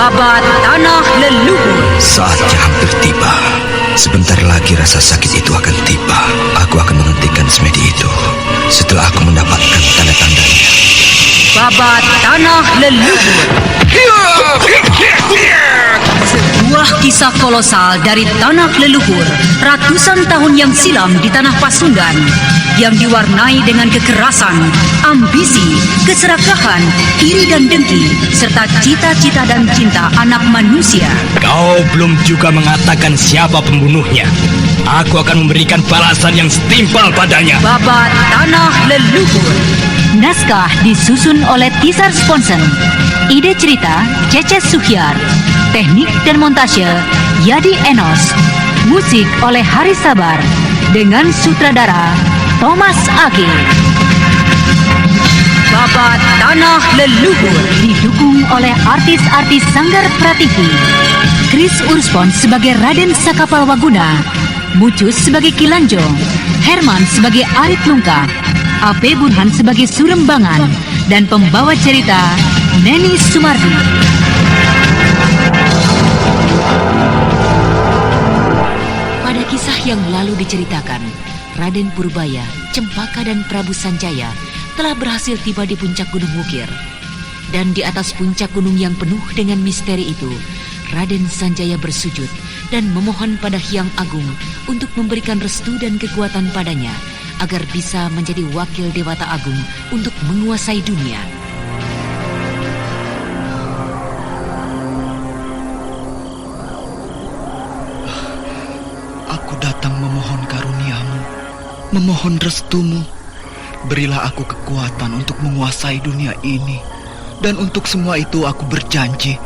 Babat Tanah Leluhur. Saatnya hampir tiba. Sebentar lagi rasa sakit itu akan tiba. Aku akan menghentikan semedi itu setelah aku mendapatkan tanda-tandanya. Babat Tanah Leluhur. Sebuah kisah kolosal dari tanah leluhur ratusan tahun yang silam di tanah Pasundan yang diwarnai dengan kekerasan, ambisi, keserakahan, iri dan dengki, serta cita-cita dan cinta anak manusia. Kau belum juga mengatakan siapa pembunuhnya. Aku akan memberikan balasan yang setimpal padanya. Babat Tanah Leluhur. Naskah disusun oleh Tisar Sponsen. Ide cerita Cece Suhyar. Teknik dan montase Yadi Enos. Musik oleh Haris Sabar dengan sutradara Thomas Age. Babat Tanah Leluhur didukung oleh artis-artis Sanggar Prativi. Chris Urspon sebagai Raden Sakapal Waguna, Mucus sebagai Kilanjo, Herman sebagai Arit Lungkah, A.P. Burhan sebagai Surembangan, dan pembawa cerita Neni Sumardi. Pada kisah yang lalu diceritakan, Raden Purbaya, Cempaka dan Prabu Sanjaya telah berhasil tiba di puncak Gunung Wukir. Dan di atas puncak gunung yang penuh dengan misteri itu, Raden Sanjaya bersujud dan memohon pada Hyang Agung untuk memberikan restu dan kekuatan padanya agar bisa menjadi wakil Dewata Agung untuk menguasai dunia. Aku datang memohon karuniamu, memohon restumu. Berilah aku kekuatan untuk menguasai dunia ini. Dan untuk semua itu aku berjanji.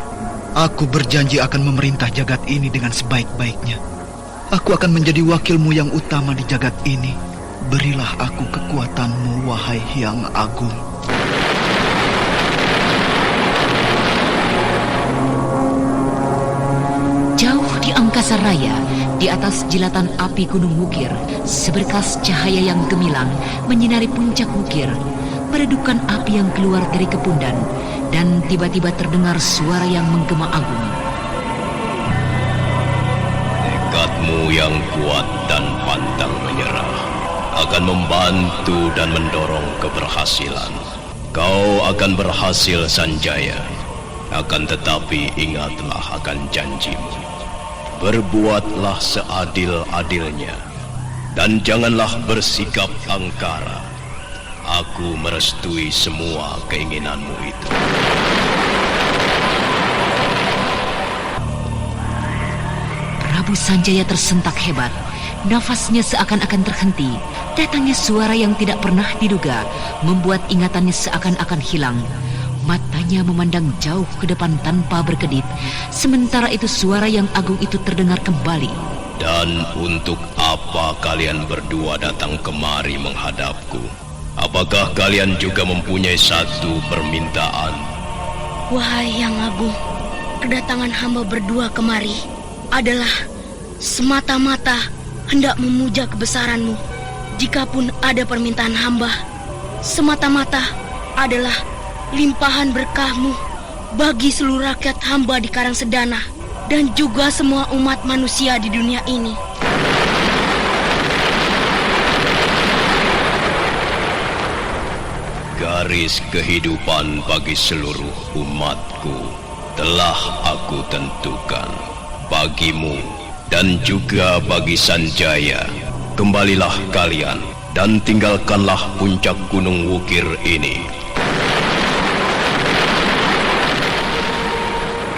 Aku berjanji akan memerintah jagat ini dengan sebaik-baiknya. Aku akan menjadi wakilmu yang utama di jagat ini. Berilah aku kekuatanmu, wahai Hyang Agung. Jauh di angkasa raya, di atas jilatan api Gunung Wukir, seberkas cahaya yang gemilang menyinari puncak Wukir, meredupkan api yang keluar dari kepundan, dan tiba-tiba terdengar suara yang menggema agung. Tekadmu yang kuat dan pantang menyerah akan membantu dan mendorong keberhasilan. Kau akan berhasil, Sanjaya. Akan tetapi ingatlah akan janjimu. Berbuatlah seadil-adilnya, dan janganlah bersikap angkara. Aku merestui semua keinginanmu itu. Prabu Sanjaya tersentak hebat. Nafasnya seakan-akan terhenti. Datangnya suara yang tidak pernah diduga, membuat ingatannya seakan-akan hilang. Matanya memandang jauh ke depan tanpa berkedip. Sementara itu suara yang agung itu terdengar kembali. Dan untuk apa kalian berdua datang kemari menghadapku? Apakah kalian juga mempunyai satu permintaan? Wahai Yang Agung, kedatangan hamba berdua kemari adalah semata-mata hendak memuja kebesaranmu. Jikapun ada permintaan hamba, semata-mata adalah limpahan berkahmu bagi seluruh rakyat hamba di Karangsedana dan juga semua umat manusia di dunia ini. Garis kehidupan bagi seluruh umatku telah aku tentukan. Bagimu dan juga bagi Sanjaya, kembalilah kalian dan tinggalkanlah puncak Gunung Wukir ini.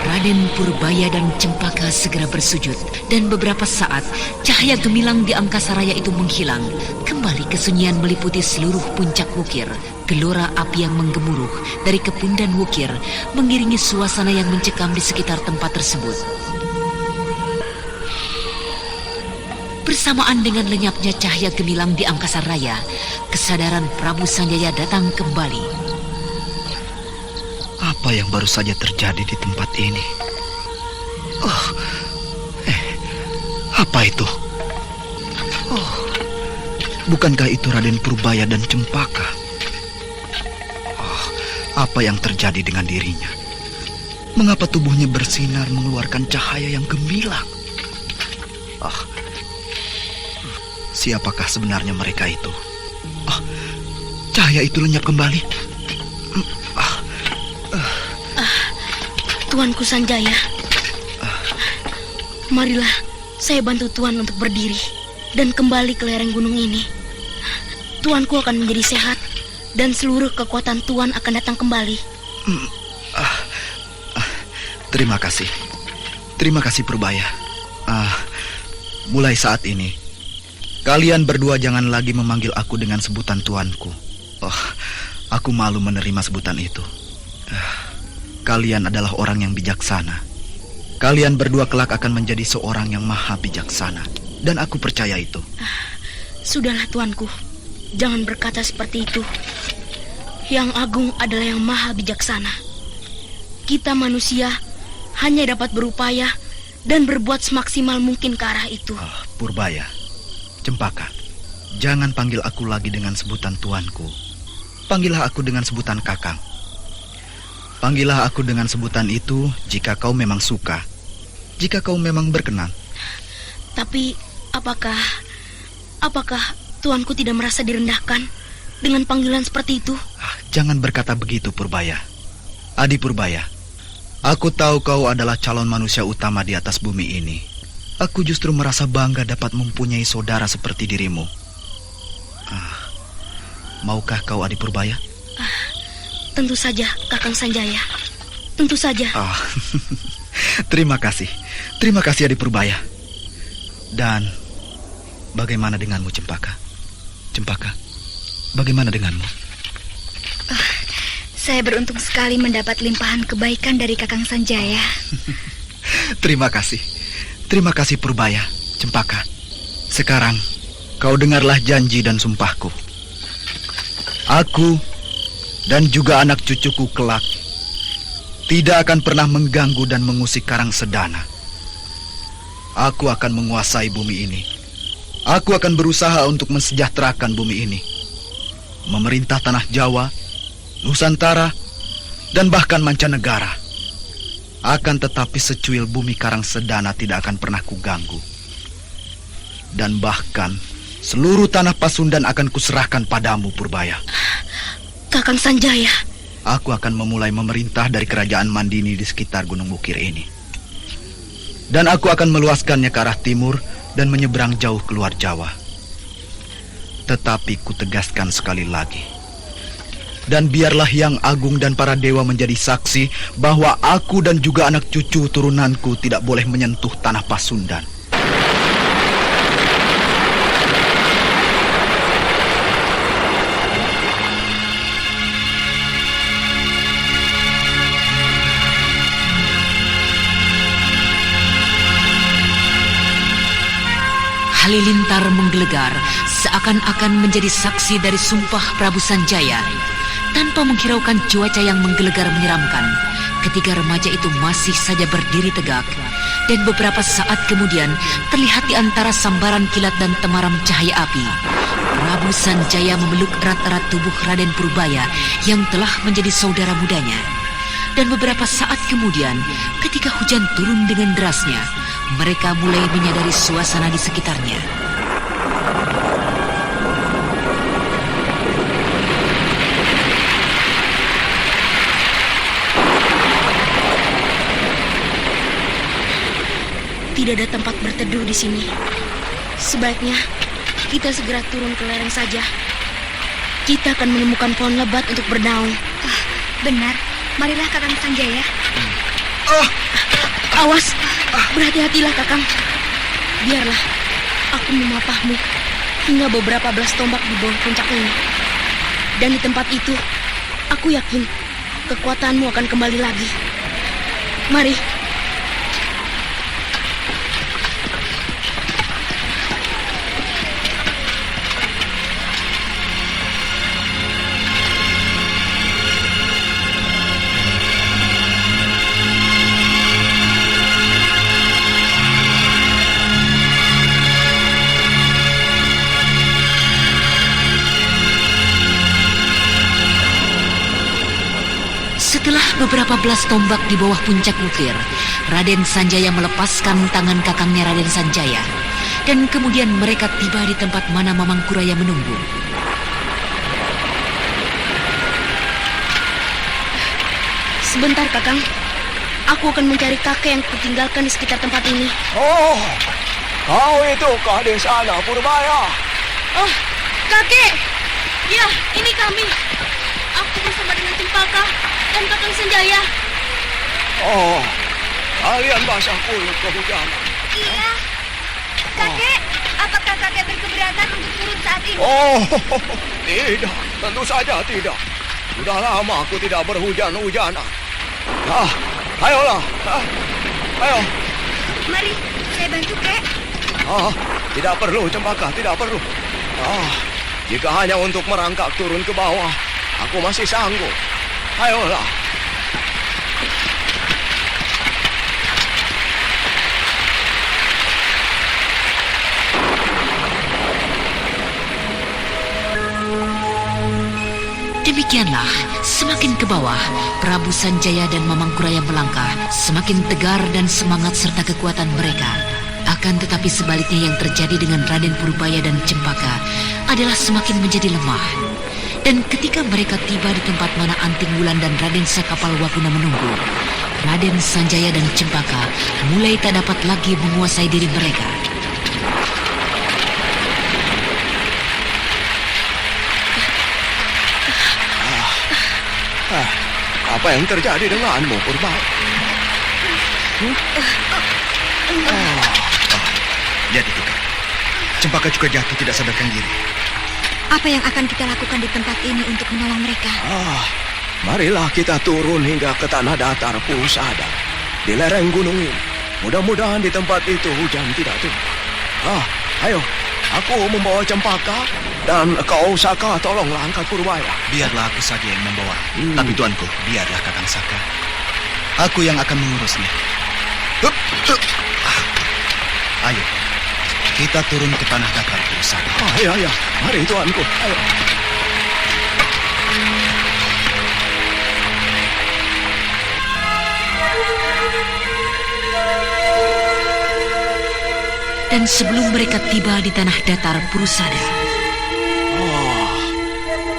Raden Purbaya dan Cempaka segera bersujud, dan beberapa saat cahaya gemilang di angkasa raya itu menghilang. Kembali kesunyian meliputi seluruh puncak Wukir. Gelora api yang menggemuruh dari kepundan Wukir mengiringi suasana yang mencekam di sekitar tempat tersebut. Bersamaan dengan lenyapnya cahaya gemilang di angkasa raya, kesadaran Prabu Sanjaya datang kembali. Apa yang baru saja terjadi di tempat ini? Apa itu? Bukankah itu Raden Purbaya dan Cempaka? Apa yang terjadi dengan dirinya? Mengapa tubuhnya bersinar mengeluarkan cahaya yang gemilang? Siapakah sebenarnya mereka itu? Cahaya itu lenyap kembali. Tuanku Sanjaya. Marilah saya bantu Tuan untuk berdiri dan kembali ke lereng gunung ini. Tuanku akan menjadi sehat dan seluruh kekuatan Tuan akan datang kembali. Terima kasih. Terima kasih Purbaya. Mulai saat ini, kalian berdua jangan lagi memanggil aku dengan sebutan tuanku. Aku malu menerima sebutan itu. Kalian adalah orang yang bijaksana. Kalian berdua kelak akan menjadi seorang yang maha bijaksana. Dan aku percaya itu. Sudahlah Tuanku, jangan berkata seperti itu. Yang agung adalah yang maha bijaksana. Kita manusia hanya dapat berupaya dan berbuat semaksimal mungkin ke arah itu. Purbaya, Cempaka, jangan panggil aku lagi dengan sebutan tuanku. Panggillah aku dengan sebutan kakang. Panggillah aku dengan sebutan itu jika kau memang suka. Jika kau memang berkenan. Tapi apakah Tuanku tidak merasa direndahkan dengan panggilan seperti itu? Jangan berkata begitu Purbaya. Adi Purbaya, aku tahu kau adalah calon manusia utama di atas bumi ini. Aku justru merasa bangga dapat mempunyai saudara seperti dirimu. Maukah kau Adi Purbaya? Tentu saja, Kakang Sanjaya. Tentu saja. Terima kasih. Terima kasih Adi Purbaya. Dan bagaimana denganmu Cempaka? Cempaka, bagaimana denganmu? Saya beruntung sekali mendapat limpahan kebaikan dari Kakang Sanjaya. Terima kasih. Terima kasih Purbaya, Cempaka. Sekarang kau dengarlah janji dan sumpahku. Aku dan juga anak cucuku kelak tidak akan pernah mengganggu dan mengusik Karang Sedana. Aku akan menguasai bumi ini. Aku akan berusaha untuk mensejahterakan bumi ini. Memerintah tanah Jawa, Nusantara, dan bahkan mancanegara. Akan tetapi secuil bumi Karang Sedana tidak akan pernah kuganggu. Dan bahkan seluruh tanah Pasundan akan kuserahkan padamu Purbaya. Kakang Sanjaya. Aku akan memulai memerintah dari kerajaan Mandini di sekitar Gunung Wukir ini. Dan aku akan meluaskannya ke arah timur dan menyeberang jauh keluar Jawa. Tetapi ku tegaskan sekali lagi. Dan biarlah Yang Agung dan para dewa menjadi saksi bahwa aku dan juga anak cucu turunanku tidak boleh menyentuh tanah Pasundan. Halilintar menggelegar seakan-akan menjadi saksi dari sumpah Prabu Sanjaya. Tanpa menghiraukan cuaca yang menggelegar menyeramkan, ketiga remaja itu masih saja berdiri tegak. Dan beberapa saat kemudian terlihat di antara sambaran kilat dan temaram cahaya api, Prabu Sanjaya memeluk erat-erat tubuh Raden Purbaya yang telah menjadi saudara mudanya. Dan beberapa saat kemudian, ketika hujan turun dengan derasnya, mereka mulai menyadari suasana di sekitarnya. Tidak ada tempat berteduh di sini. Sebaiknya kita segera turun ke lereng saja. Kita akan menemukan pohon lebat untuk bernaung. Benar, marilah Kakang Sanjaya. Awas, berhati-hatilah Kakang. Biarlah aku memapahmu hingga beberapa belas tombak di bawah puncak ini. Dan di tempat itu, aku yakin kekuatanmu akan kembali lagi. Mari. Setelah beberapa belas tombak di bawah puncak bukir, Raden Sanjaya melepaskan tangan kakangnya Raden Sanjaya. Dan kemudian mereka tiba di tempat mana Mamang Kuraya menunggu. Sebentar, Kakang. Aku akan mencari kakek yang kutinggalkan di sekitar tempat ini. Oh, kau itu kah di sana, Purbaya? Oh, kakek! Ya, ini kami. Aku bersama dengan Cempaka dan Kakang Sanjaya. Oh, kalian basah kulit kehujanan. Iya. Kakek, apakah kakek berkeberatan untuk turun saat ini? Oh, tidak, tentu saja tidak. Sudah lama aku tidak berhujan-hujanan. Ayolah. Ayo. Mari, saya bantu, Kek. Tidak perlu, Cempaka, tidak perlu. Jika hanya untuk merangkak turun ke bawah, aku masih sanggup. Ayolah. Demikianlah, semakin ke bawah, Prabu Sanjaya dan Mamang Kuraya melangkah, semakin tegar dan semangat serta kekuatan mereka. Akan tetapi sebaliknya yang terjadi dengan Raden Purbaya dan Cempaka adalah semakin menjadi lemah. Dan ketika mereka tiba di tempat mana Anting Wulan dan Raden Sakapal Wakuna menunggu, Raden Sanjaya dan Cempaka mulai tak dapat lagi menguasai diri mereka. Apa yang terjadi denganmu, Purbaya? Lihat itu, Kak. Cempaka juga jatuh tidak sadarkan diri. Apa yang akan kita lakukan di tempat ini untuk menolong mereka? Marilah kita turun hingga ke tanah datar Pusada di lereng gunung ini. Mudah-mudahan di tempat itu hujan tidak turun. Ayo, aku membawa Cempaka dan kau Saka tolonglah angkat Purbaya. Biarlah aku saja yang membawa. Tapi tuanku, biarlah Kakang Saka. Aku yang akan mengurusnya. Ayo, kita turun ke tanah datar Pusada. Ya, mari tuanku. Ayo. Dan sebelum mereka tiba di tanah datar Pusada,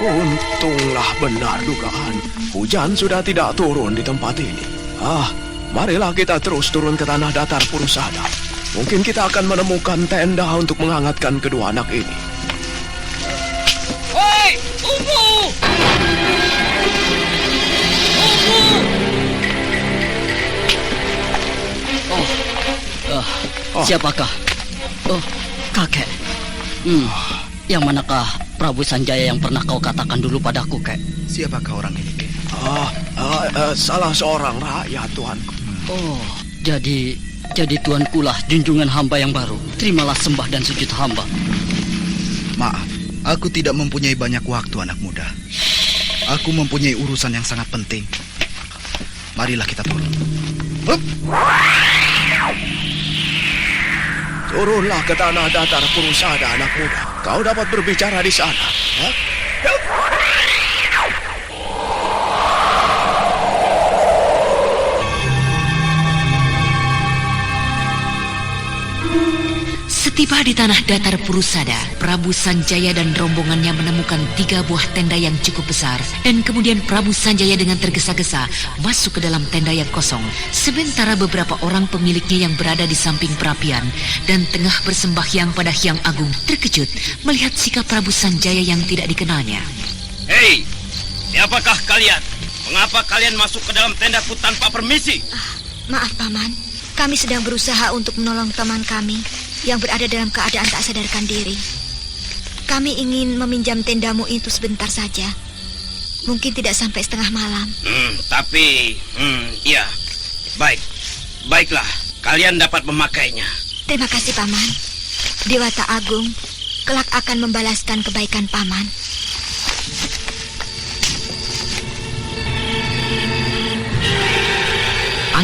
Untunglah benar dugaan. Hujan sudah tidak turun di tempat ini. Marilah kita terus turun ke tanah datar Pusada. Mungkin kita akan menemukan tenda untuk menghangatkan kedua anak ini. Hei, tunggu! Siapakah? Oh, kakek. Yang manakah Prabu Sanjaya yang pernah kau katakan dulu padaku, Kek? Siapakah orang ini, Kek? Salah seorang rakyat, tuanku. Oh, jadi tuankulah junjungan hamba yang baru. Terimalah sembah dan sujud hamba. Maaf, aku tidak mempunyai banyak waktu, anak muda. Aku mempunyai urusan yang sangat penting. Marilah kita turun. Turunlah ke tanah datar Pusada, anak muda. Kau dapat berbicara di sana. setiba di tanah datar Pusada, Prabu Sanjaya dan rombongannya menemukan 3 buah tenda yang cukup besar. Dan kemudian Prabu Sanjaya dengan tergesa-gesa masuk ke dalam tenda yang kosong. Sementara beberapa orang pemiliknya yang berada di samping perapian dan tengah bersembahyang pada Hyang Agung terkejut melihat sikap Prabu Sanjaya yang tidak dikenalnya. Hei, siapakah kalian? Mengapa kalian masuk ke dalam tendaku tanpa permisi? Maaf, Paman. Kami sedang berusaha untuk menolong teman kami yang berada dalam keadaan tak sadarkan diri. Kami ingin meminjam tendamu itu sebentar saja. Mungkin tidak sampai setengah malam. Ya, baiklah, kalian dapat memakainya. Terima kasih, Paman. Dewata Agung kelak akan membalaskan kebaikan Paman.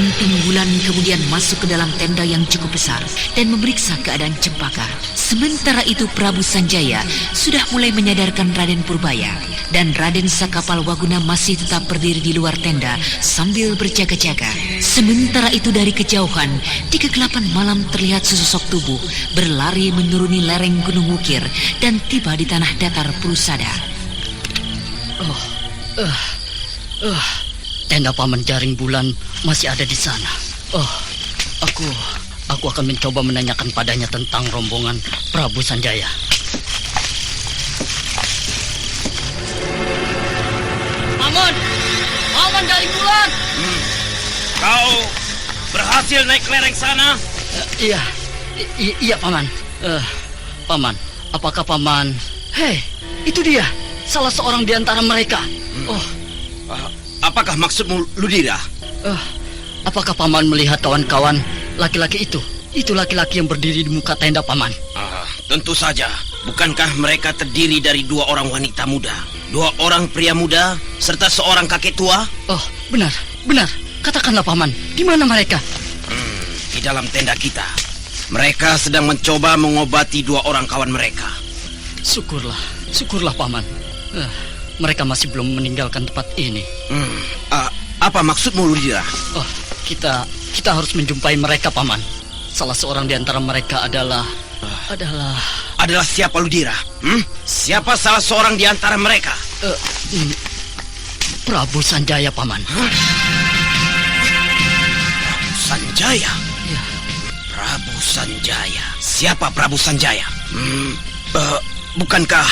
Ranting Bulan kemudian masuk ke dalam tenda yang cukup besar dan memeriksa keadaan Cempaka. Sementara itu Prabu Sanjaya sudah mulai menyadarkan Raden Purbaya, dan Raden Sakapal Waguna masih tetap berdiri di luar tenda sambil berjaga-jaga. Sementara itu dari kejauhan, di kegelapan malam terlihat sesosok tubuh berlari menuruni lereng Gunung Wukir dan tiba di tanah datar Prusada. Tenda Paman Jaring Bulan masih ada di sana. Aku akan mencoba menanyakan padanya tentang rombongan Prabu Sanjaya. Paman Jaring Bulan. Kau berhasil naik lereng sana? Iya Paman. Paman, apakah Paman? Hei, itu dia, salah seorang di antara mereka. Apakah maksudmu, Ludira? Apakah Paman melihat kawan-kawan laki-laki itu? Itu laki-laki yang berdiri di muka tenda Paman. Tentu saja. Bukankah mereka terdiri dari 2 orang wanita muda, 2 orang pria muda, serta seorang kakek tua? Benar. Katakanlah Paman, di mana mereka? Di dalam tenda kita. Mereka sedang mencoba mengobati 2 orang kawan mereka. Syukurlah Paman. Mereka masih belum meninggalkan tempat ini. Apa maksudmu, Ludira? Kita harus menjumpai mereka, Paman. Salah seorang di antara mereka adalah siapa, Ludira? Siapa salah seorang di antara mereka? Prabu Sanjaya, Paman. Prabu Sanjaya? Ya. Prabu Sanjaya. Siapa Prabu Sanjaya? Bukankah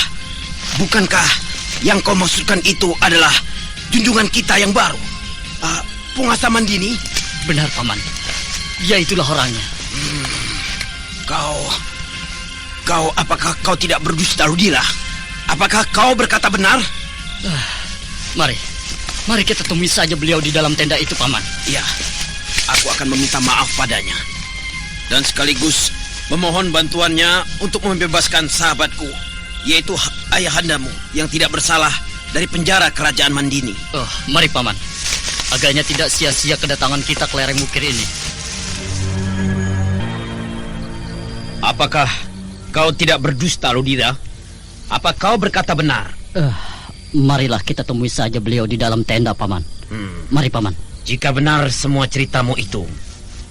yang kau maksudkan itu adalah junjungan kita yang baru? Penguasa Mandini? Benar, Paman. Dia itulah orangnya. Apakah kau tidak berdusta, Ludira? Apakah kau berkata benar? Mari kita temui saja beliau di dalam tenda itu, Paman. Iya, aku akan meminta maaf padanya. Dan sekaligus memohon bantuannya untuk membebaskan sahabatku, yaitu ayahandamu yang tidak bersalah dari penjara kerajaan Mandini. Mari, Paman. Agaknya tidak sia-sia kedatangan kita ke lereng Wukir ini. Apakah kau tidak berdusta, Ludira? Apa kau berkata benar? Marilah kita temui saja beliau di dalam tenda, Paman. Mari, Paman. Jika benar semua ceritamu itu,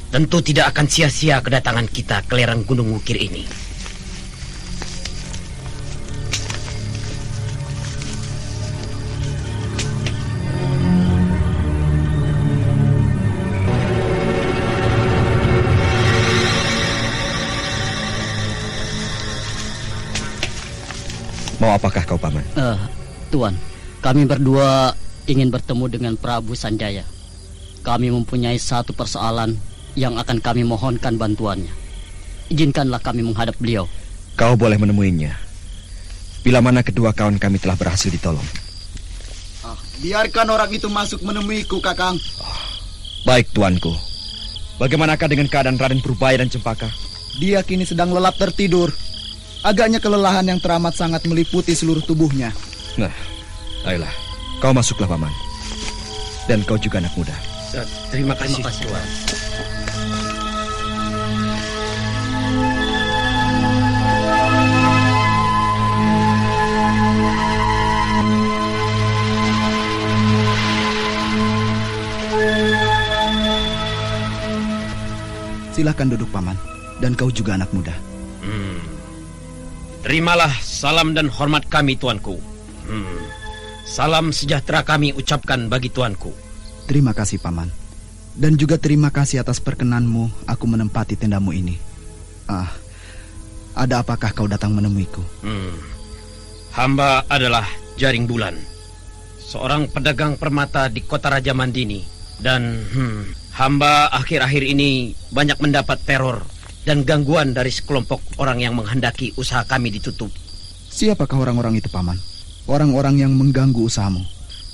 tentu tidak akan sia-sia kedatangan kita ke lereng Gunung Wukir ini. Mau apakah kau, Paman? Tuan, kami berdua ingin bertemu dengan Prabu Sanjaya. Kami mempunyai satu persoalan yang akan kami mohonkan bantuannya. Izinkanlah kami menghadap beliau. Kau boleh menemuinya bila mana kedua kawan kami telah berhasil ditolong. Biarkan orang itu masuk menemuiku, Kakang. Baik, tuanku. Bagaimanakah dengan keadaan Raden Purbaya dan Cempaka? Dia kini sedang lelap tertidur. Agaknya kelelahan yang teramat sangat meliputi seluruh tubuhnya. Nah, ayolah, kau masuklah, Paman. Dan kau juga anak muda. Terima kasih, Tuan. Silakan duduk, Paman. Dan kau juga anak muda. Terimalah salam dan hormat kami, tuanku. Salam sejahtera kami ucapkan bagi tuanku. Terima kasih, Paman. Dan juga terima kasih atas perkenanmu aku menempati tendamu ini. Ada apakah kau datang menemuiku? Hamba adalah Jaring Bulan, seorang pedagang permata di kota Raja Mandini. Dan hamba akhir-akhir ini banyak mendapat teror dan gangguan dari sekelompok orang yang menghendaki usaha kami ditutup. Siapakah orang-orang itu, Paman? Orang-orang yang mengganggu usahamu?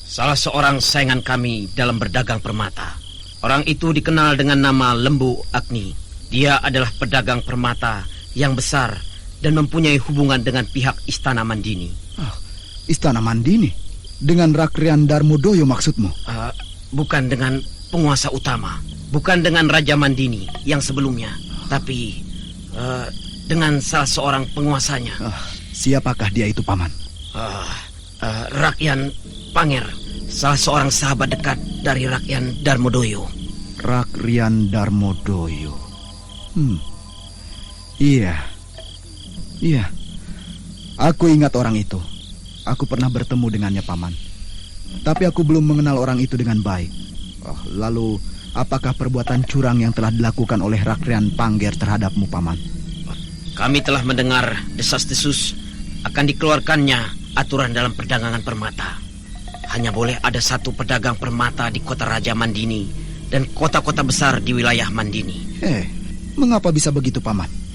Salah seorang saingan kami dalam berdagang permata. Orang itu dikenal dengan nama Lembu Agni. Dia adalah pedagang permata yang besar dan mempunyai hubungan dengan pihak Istana Mandini. Istana Mandini? Dengan Rakrian Darmodoyo maksudmu? Bukan dengan penguasa utama. Bukan dengan Raja Mandini yang sebelumnya, tapi dengan salah seorang penguasanya. Siapakah dia itu, Paman? Rakyan Panger, salah seorang sahabat dekat dari Rakyan Darmodoyo. Rakyan Darmodoyo. Iya. Aku ingat orang itu. Aku pernah bertemu dengannya, Paman. Tapi aku belum mengenal orang itu dengan baik. Lalu, apakah perbuatan curang yang telah dilakukan oleh Rakyan Panger terhadapmu, Paman? Kami telah mendengar desas-desus akan dikeluarkannya aturan dalam perdagangan permata. Hanya boleh ada satu pedagang permata di kota Raja Mandini dan kota-kota besar di wilayah Mandini. Mengapa bisa begitu, Paman?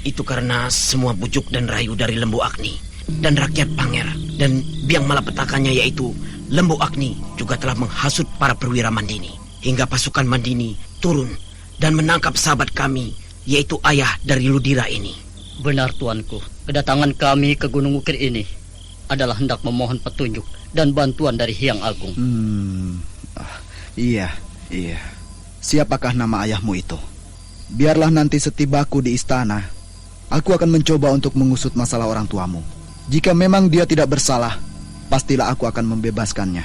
Itu karena semua bujuk dan rayu dari Lembu Agni dan rakyat Panger dan biang malapetakannya yaitu Lembu Agni juga telah menghasut para perwira Mandini hingga pasukan Mandini turun dan menangkap sahabat kami yaitu ayah dari Ludira ini. Benar, tuanku. Kedatangan kami ke Gunung Wukir ini adalah hendak memohon petunjuk dan bantuan dari Hyang Agung. Iya. Siapakah nama ayahmu itu? Biarlah nanti setibaku di istana, aku akan mencoba untuk mengusut masalah orang tuamu. Jika memang dia tidak bersalah, pastilah aku akan membebaskannya.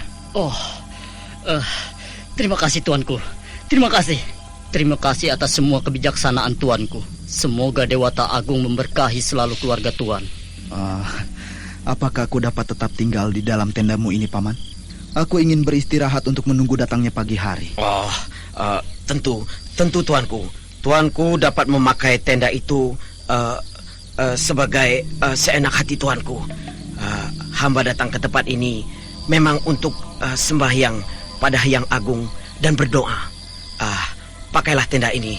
Terima kasih, tuanku. Terima kasih. Terima kasih atas semua kebijaksanaan tuanku. Semoga Dewata Agung memberkahi selalu keluarga tuan. Apakah aku dapat tetap tinggal di dalam tendamu ini, Paman? Aku ingin beristirahat untuk menunggu datangnya pagi hari. Tentu tuanku. Tuanku dapat memakai tenda itu sebagai seenak hati tuanku. Hamba datang ke tempat ini memang untuk sembahyang pada Hyang Agung dan berdoa. Pakailah tenda ini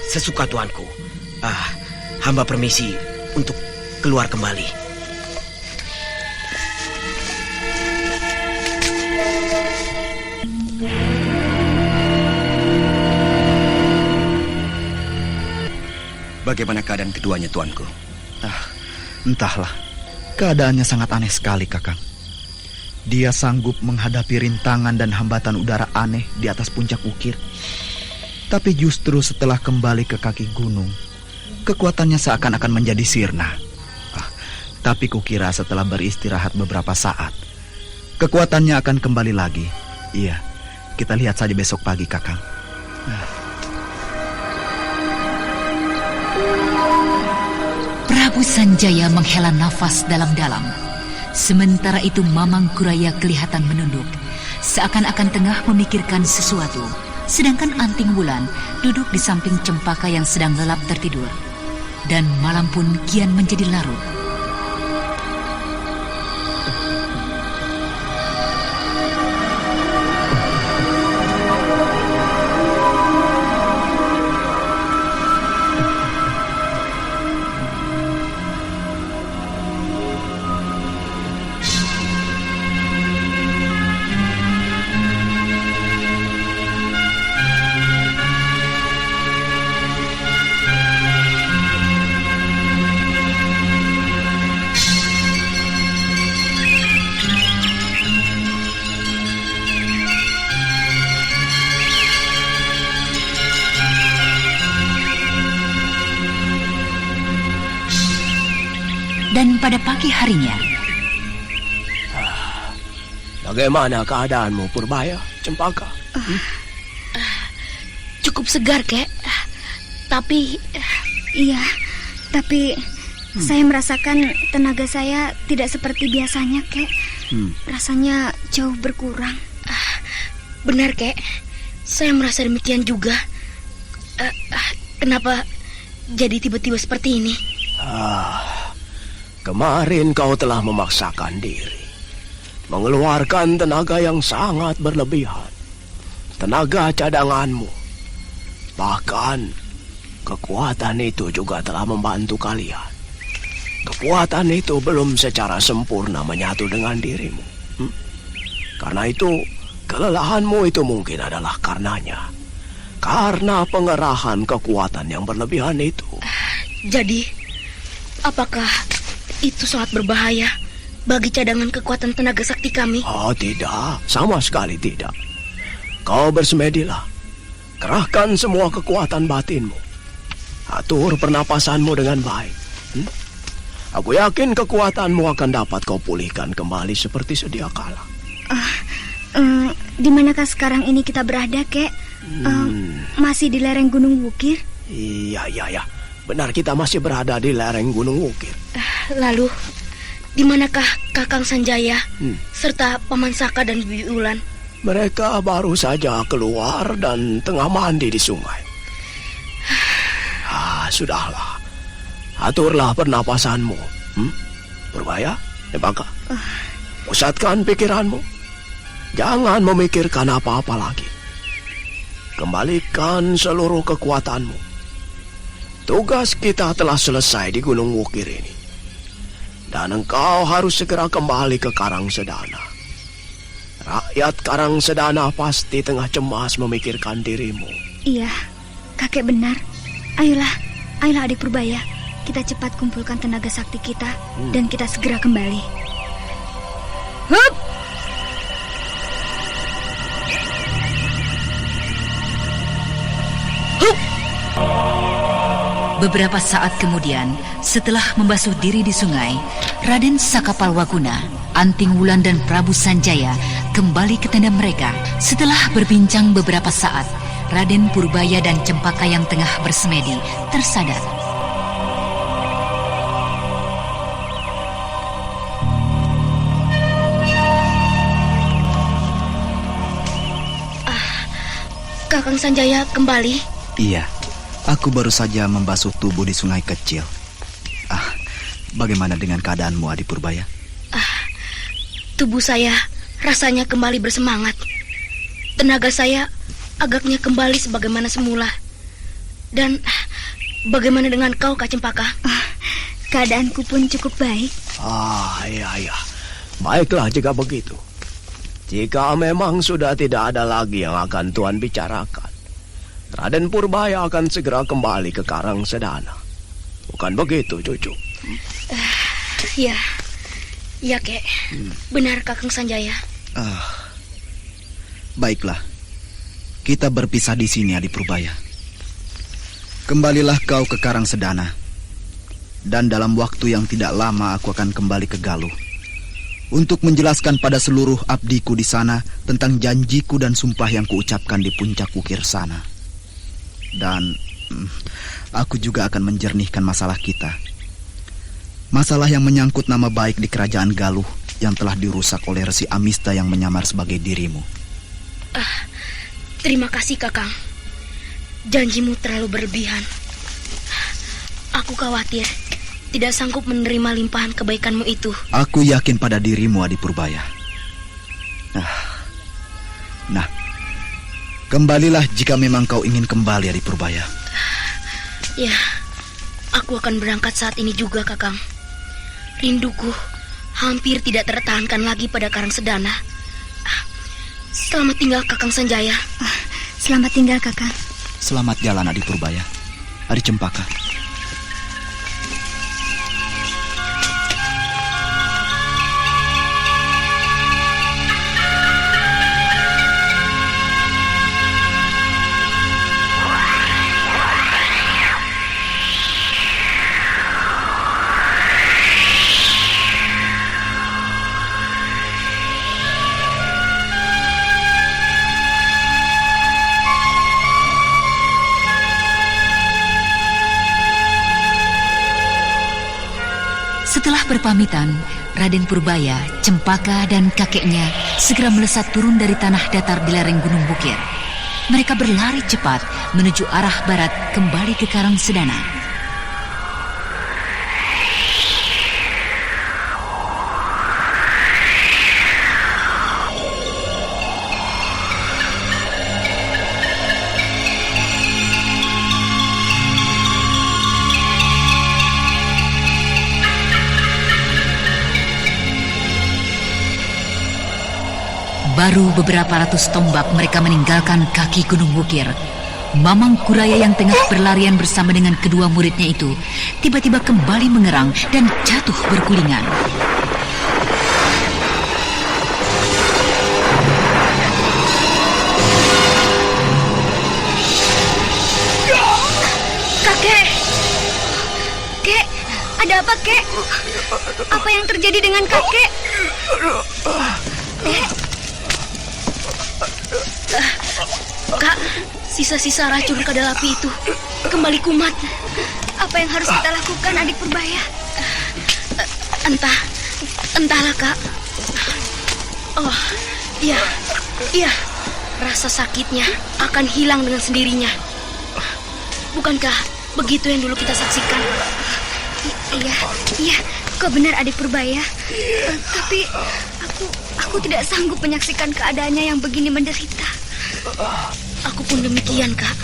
sesuka tuanku. Hamba permisi untuk keluar kembali. Bagaimana keadaan keduanya, tuanku? Entahlah. Keadaannya sangat aneh sekali, Kakang. Dia sanggup menghadapi rintangan dan hambatan udara aneh di atas puncak ukir. Tapi justru setelah kembali ke kaki gunung, kekuatannya seakan-akan menjadi sirna. Tapi kukira setelah beristirahat beberapa saat, kekuatannya akan kembali lagi. Iya, kita lihat saja besok pagi, Kakang. Prabu Sanjaya menghela nafas dalam-dalam. Sementara itu Mamang Kuraya kelihatan menunduk, seakan-akan tengah memikirkan sesuatu. Sedangkan Anting Wulan duduk di samping Cempaka yang sedang lelap tertidur. Dan malam pun kian menjadi larut. Dan pada pagi harinya, Bagaimana keadaanmu, Purbaya, Cempaka? Cukup segar, Kek. Tapi Iya, tapi saya merasakan tenaga saya tidak seperti biasanya, Kek. Rasanya jauh berkurang. benar, Kek. Saya merasa demikian juga. Kenapa jadi tiba-tiba seperti ini? Kemarin kau telah memaksakan diri, mengeluarkan tenaga yang sangat berlebihan, tenaga cadanganmu. Bahkan kekuatan itu juga telah membantu kalian. Kekuatan itu belum secara sempurna menyatu dengan dirimu. Karena itu, kelelahanmu itu mungkin adalah karenanya. Karena pengerahan kekuatan yang berlebihan itu. Jadi, apakah itu sangat berbahaya bagi cadangan kekuatan tenaga sakti kami? Oh, tidak. Sama sekali tidak. kau bersemedilah. Kerahkan semua kekuatan batinmu. Atur pernapasanmu dengan baik. Aku yakin kekuatanmu akan dapat kau pulihkan kembali seperti sedia kala. Di manakah sekarang ini kita berada, Kek? Masih di lereng Gunung Wukir? Iya. Benar, kita masih berada di lereng Gunung Wukir. Lalu, di manakah Kakang Sanjaya serta Paman Saka dan Bibi Ulan? Mereka baru saja keluar dan tengah mandi di sungai. Sudahlah. Aturlah pernapasanmu. Purbaya, Cempaka. Pusatkan pikiranmu. Jangan memikirkan apa-apa lagi. Kembalikan seluruh kekuatanmu. Tugas kita telah selesai di Gunung Wukir ini. Dan engkau harus segera kembali ke Karangsedana. Rakyat Karangsedana pasti tengah cemas memikirkan dirimu. Iya, kakek benar. Ayolah adik Purbaya. Kita cepat kumpulkan tenaga sakti kita dan kita segera kembali. Hup! Beberapa saat kemudian, setelah membasuh diri di sungai, Raden Sakapalwaguna, Anting Wulan dan Prabu Sanjaya kembali ke tenda mereka. Setelah berbincang beberapa saat, Raden Purbaya dan Cempaka yang tengah bersemedi tersadar. Kakang Sanjaya kembali? Iya, aku baru saja membasuh tubuh di sungai kecil. Bagaimana dengan keadaanmu, Adi Purbaya? Tubuh saya rasanya kembali bersemangat. Tenaga saya agaknya kembali sebagaimana semula. Dan bagaimana dengan kau, Kak Cempaka? Keadaanku pun cukup baik. Iya. Baiklah jika begitu. Jika memang sudah tidak ada lagi yang akan Tuan bicarakan, Raden Purbaya akan segera kembali ke Karangsedana. Bukan begitu, cucu? Ya, Kek. Benar, Kakang Sanjaya. Baiklah. Kita berpisah di sini, Adi Purbaya. Kembalilah kau ke Karangsedana. Dan dalam waktu yang tidak lama aku akan kembali ke Galuh untuk menjelaskan pada seluruh abdiku di sana tentang janjiku dan sumpah yang kuucapkan di puncak Wukir sana. Dan aku juga akan menjernihkan masalah kita. Masalah yang menyangkut nama baik di kerajaan Galuh yang telah dirusak oleh Resi Amista yang menyamar sebagai dirimu. Terima kasih, Kakang. Janjimu terlalu berlebihan. Aku khawatir tidak sanggup menerima limpahan kebaikanmu itu. Aku yakin pada dirimu, Adi Purbaya. Nah, kembalilah jika memang kau ingin kembali, Adi Purbaya. Ya, aku akan berangkat saat ini juga, Kakang. Rinduku hampir tidak tertahankan lagi pada Karangsedana. Selamat tinggal, Kakang Sanjaya. Selamat tinggal, Kakang. Selamat jalan, Adi Purbaya. Adi Cempaka. Setelah berpamitan, Raden Purbaya, Cempaka, dan kakeknya segera melesat turun dari tanah datar di lereng Gunung Wukir. Mereka berlari cepat menuju arah barat kembali ke Karangsedana. Baru beberapa ratus tombak mereka meninggalkan kaki Gunung Wukir. Mamang Kuraya yang tengah berlarian bersama dengan kedua muridnya itu tiba-tiba kembali mengerang dan jatuh bergulingan. Ada apa, Kek? Apa yang terjadi dengan kakek? Kak, sisa-sisa racun kadal api itu kembali kumat. Apa yang harus kita lakukan, adik Purbaya? Entahlah, Kak. Oh, iya. Rasa sakitnya akan hilang dengan sendirinya. Bukankah begitu yang dulu kita saksikan? Iya, kau benar, adik Purbaya. Tapi aku tidak sanggup menyaksikan keadaannya yang begini menderita. Aku pun demikian, Kak.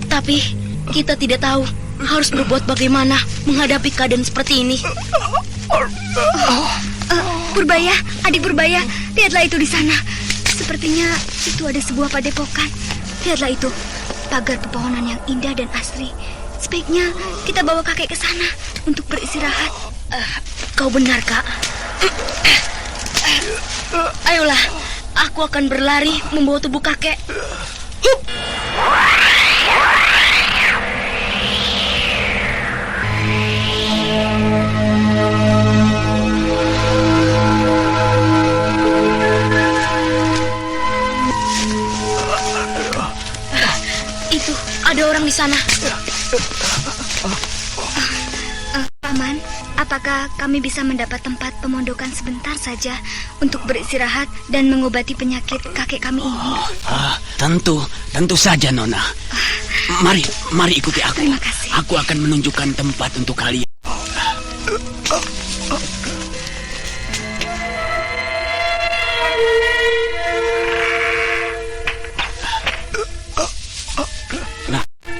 Tapi kita tidak tahu harus berbuat bagaimana menghadapi keadaan seperti ini. Purbaya, adik Purbaya, lihatlah itu di sana. Sepertinya itu ada sebuah padepokan. Lihatlah itu, pagar pepohonan yang indah dan asri. Sebaiknya kita bawa kakek ke sana untuk beristirahat. Kau benar, Kak. Ayolah, aku akan berlari membawa tubuh kakek. Hup! Itu, ada orang di sana. Paman, apakah kami bisa mendapat tempat pemondokan sebentar saja untuk beristirahat dan mengobati penyakit kakek kami ini? Tentu saja, Nona. Mari ikuti aku. Terima kasih. Aku akan menunjukkan tempat untuk kalian.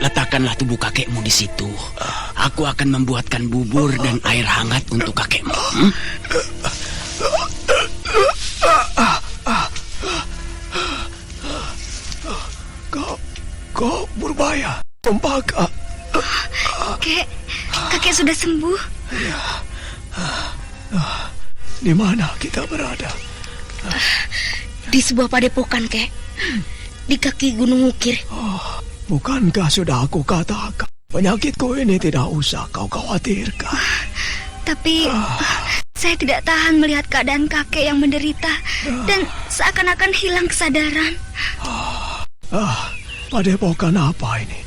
Letakkanlah tubuh kakekmu di situ. Aku akan membuatkan bubur dan air hangat untuk kakekmu. Kau Purbaya, Cempaka. Kakek sudah sembuh. Di mana kita berada? Di sebuah padepokan, Kek. Di kaki Gunung Wukir. Bukankah sudah aku katakan, penyakitku ini tidak usah kau khawatirkan. Tapi saya tidak tahan melihat keadaan kakek yang menderita dan seakan-akan hilang kesadaran. Padepokan apa ini?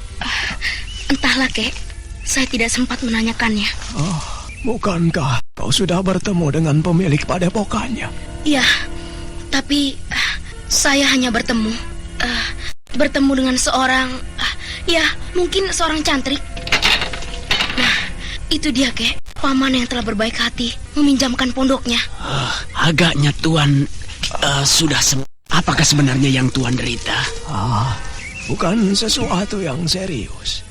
Entahlah, Kek. Saya tidak sempat menanyakannya. Bukankah kau sudah bertemu dengan pemilik padepokannya? Iya, tapi saya hanya bertemu dengan seorang, mungkin seorang cantrik. Nah, itu dia, Kek. Paman yang telah berbaik hati meminjamkan pondoknya. Agaknya Tuan sudah apakah sebenarnya yang Tuan derita? Bukan sesuatu yang serius.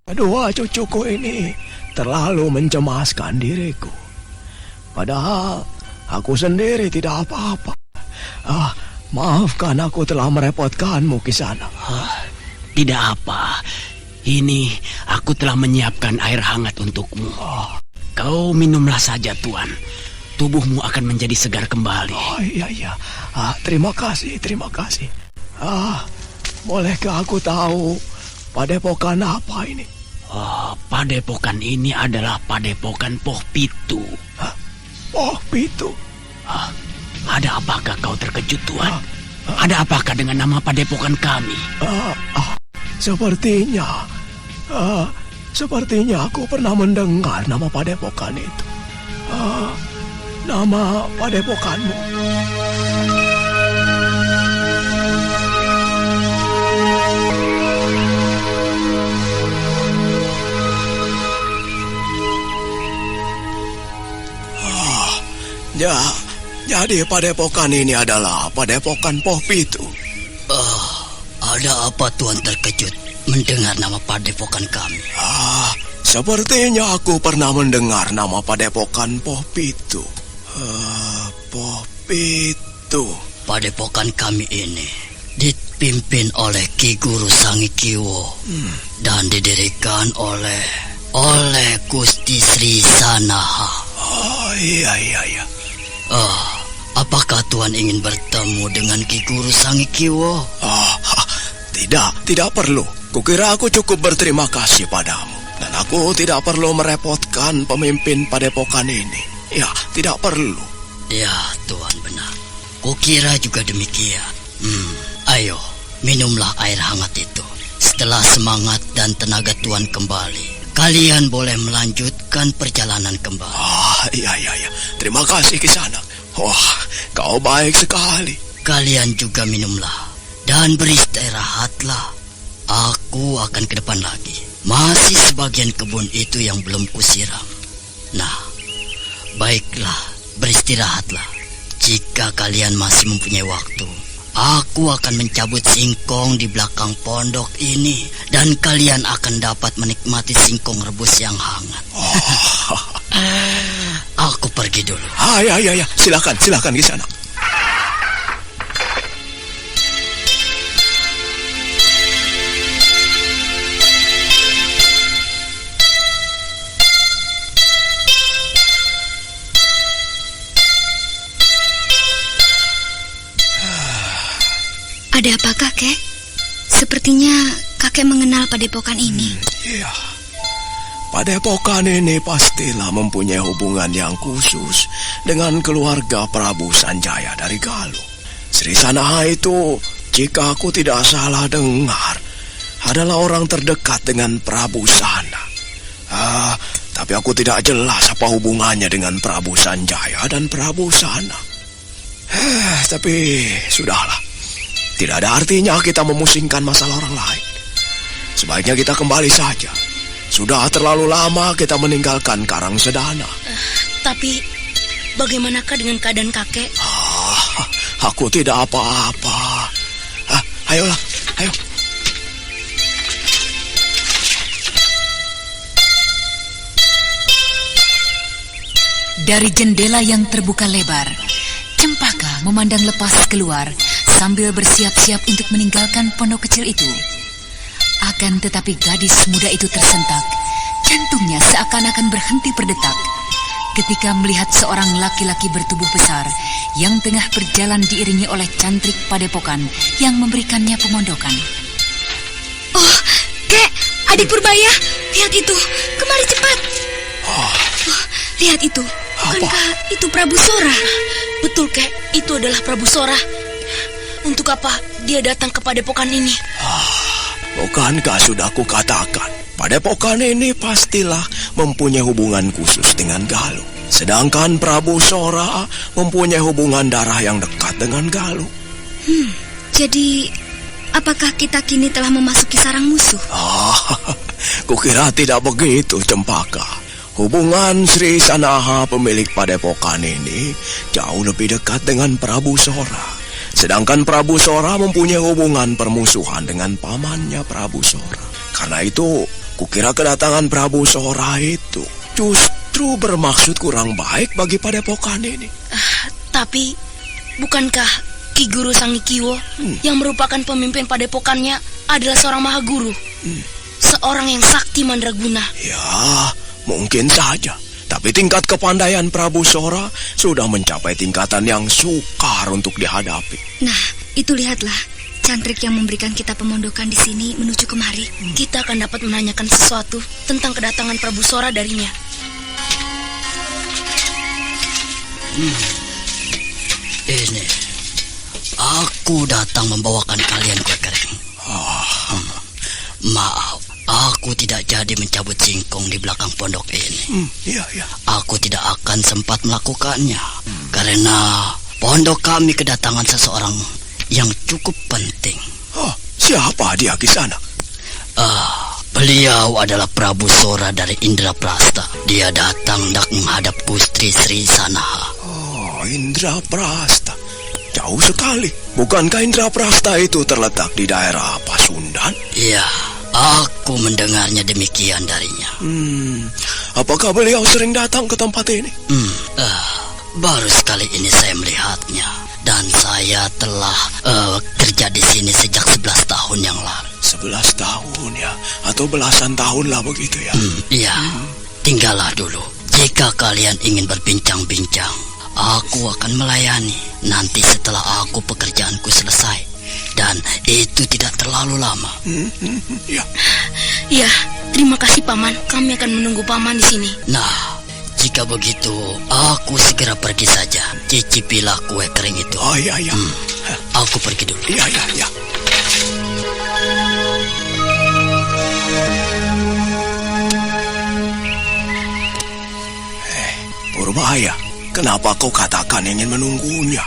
Kedua cucuku ini terlalu mencemaskan diriku. Padahal aku sendiri tidak apa-apa. Maafkan aku telah merepotkanmu di sana. Tidak apa. Ini aku telah menyiapkan air hangat untukmu. Kau minumlah saja, Tuan. Tubuhmu akan menjadi segar kembali. Iya. Terima kasih. Bolehkah aku tahu padepokan apa ini? Padepokan ini adalah padepokan Poh Pitu. Poh Pitu? Ada apakah kau terkejut, Tuan? Ada apakah dengan nama padepokan kami? Sepertinya aku pernah mendengar nama padepokan itu. Nama padepokanmu? Jadi padepokan ini adalah padepokan Poh Pitu. Ada apa Tuan terkejut mendengar nama padepokan kami? Sepertinya aku pernah mendengar nama padepokan Poh Pitu. Poh Pitu. Padepokan kami ini dipimpin oleh Ki Guru Sangikiwo dan didirikan oleh Gusti Sri Sanaha. Iya. Apakah Tuan ingin bertemu dengan Ki Guru Sangikiwo? Tidak perlu. Kukira aku cukup berterima kasih padamu. Dan Aku tidak perlu merepotkan pemimpin padepokan ini. Ya, tidak perlu. Ya, Tuan benar. Kukira juga demikian. Ayo, minumlah air hangat itu. Setelah semangat dan tenaga Tuan kembali, kalian boleh melanjutkan perjalanan kembali. Iya. Terima kasih Kisanak. Wah, kau baik sekali. Kalian juga minumlah dan beristirahatlah. Aku akan ke depan lagi. Masih sebagian kebun itu yang belum kusiram. Nah, baiklah, beristirahatlah. Jika kalian masih mempunyai waktu, aku akan mencabut singkong di belakang pondok ini, dan kalian akan dapat menikmati singkong rebus yang hangat. Aku pergi dulu. Ya. Silakan Kisanak. Ada apa, kakek? Sepertinya kakek mengenal padepokan ini. Iya. Padepokan ini pastilah mempunyai hubungan yang khusus dengan keluarga Prabu Sanjaya dari Galuh. Sri Sanaha itu, jika aku tidak salah dengar, adalah orang terdekat dengan Prabu Sana. Tapi aku tidak jelas apa hubungannya dengan Prabu Sanjaya dan Prabu Sana. Tapi sudahlah. Tidak ada artinya kita memusingkan masalah orang lain. Sebaiknya kita kembali saja. Sudah terlalu lama kita meninggalkan Karangsedana. Tapi bagaimanakah dengan keadaan kakek? Aku tidak apa-apa. Ayolah, ayo. Dari jendela yang terbuka lebar, Cempaka memandang lepas keluar sambil bersiap-siap untuk meninggalkan pondok kecil itu. Akan tetapi gadis muda itu tersentak. Jantungnya seakan-akan berhenti berdetak ketika melihat seorang laki-laki bertubuh besar yang tengah berjalan diiringi oleh cantrik padepokan yang memberikannya pemondokan. Oh, Kek, adik Purbaya, lihat itu. Kemari cepat. Lihat itu. Bukankah itu Prabu Sora? Betul, Kek. Itu adalah Prabu Sora. Untuk apa dia datang ke padepokan ini? Bukankah sudah kukatakan, padepokan ini pastilah mempunyai hubungan khusus dengan Galuh. Sedangkan Prabu Sora mempunyai hubungan darah yang dekat dengan Galuh. Jadi, apakah kita kini telah memasuki sarang musuh? Kukira tidak begitu, Cempaka. Hubungan Sri Sanaha pemilik padepokan ini jauh lebih dekat dengan Prabu Sora. Sedangkan Prabu Sora mempunyai hubungan permusuhan dengan pamannya Prabu Sora. Karena itu, kukira kedatangan Prabu Sora itu justru bermaksud kurang baik bagi padepokan ini. Tapi, bukankah Ki Guru Sangikiwo yang merupakan pemimpin padepokannya adalah seorang mahaguru? Seorang yang sakti mandraguna. Ya, mungkin saja. Tapi tingkat kepandaian Prabu Sora sudah mencapai tingkatan yang sukar untuk dihadapi. Nah, itu lihatlah. Cantrik yang memberikan kita pemondokan di sini menuju kemari. Kita akan dapat menanyakan sesuatu tentang kedatangan Prabu Sora darinya. Ini, aku datang membawakan kalian kue kering. Maaf, aku tidak jadi mencabut singkong di belakang pondok ini. Iya. Aku tidak akan sempat melakukannya karena pondok kami kedatangan seseorang yang cukup penting. Siapa dia, Kisanak? Beliau adalah Prabu Sora dari Indraprasta. Dia datang hendak menghadap Gusti Sri Sanaha. Indraprasta. Jauh sekali. Bukankah Indraprasta itu terletak di daerah Pasundan? Iya, aku mendengarnya demikian darinya. Apakah beliau sering datang ke tempat ini? Baru sekali ini saya melihatnya. Dan saya telah kerja di sini sejak 11 tahun yang lalu. 11 tahun ya? Atau belasan tahun lah begitu ya? Iya, tinggallah dulu. Jika kalian ingin berbincang-bincang, aku akan melayani nanti setelah aku pekerjaanku selesai. Dan itu tidak terlalu lama. Ya, Terima kasih Paman, kami akan menunggu Paman di sini. Nah, jika begitu, aku segera pergi saja. Cicipilah kue kering itu. Oh iya. Aku pergi dulu. Iya. Purbaya, kenapa kau katakan ingin menunggunya?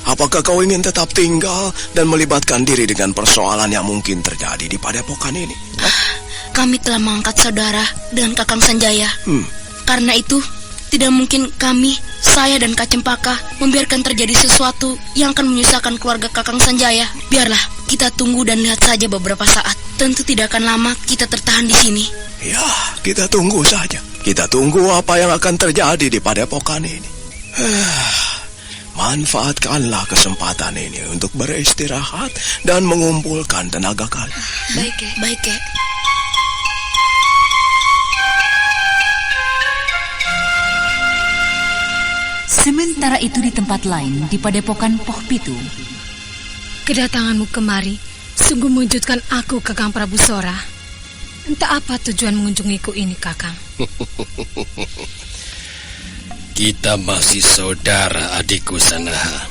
Apakah kau ingin tetap tinggal dan melibatkan diri dengan persoalan yang mungkin terjadi di padepokan ini? Kami telah mengangkat saudara dengan Kakang Sanjaya. Karena itu, tidak mungkin kami, saya dan Kak Cempaka membiarkan terjadi sesuatu yang akan menyusahkan keluarga Kakang Sanjaya. Biarlah kita tunggu dan lihat saja beberapa saat. Tentu tidak akan lama kita tertahan di sini. Ya, kita tunggu saja. Kita tunggu apa yang akan terjadi di padepokan ini. Manfaatkanlah kesempatan ini untuk beristirahat dan mengumpulkan tenaga kalian. Baik, Kek. Sementara itu di tempat lain, di padepokan Poh Pitu. Kedatanganmu kemari sungguh mengejutkan aku, Kakang Prabu Sora. Entah apa tujuan mengunjungiku ini, Kakang. Kita masih saudara, adikku Sanaha.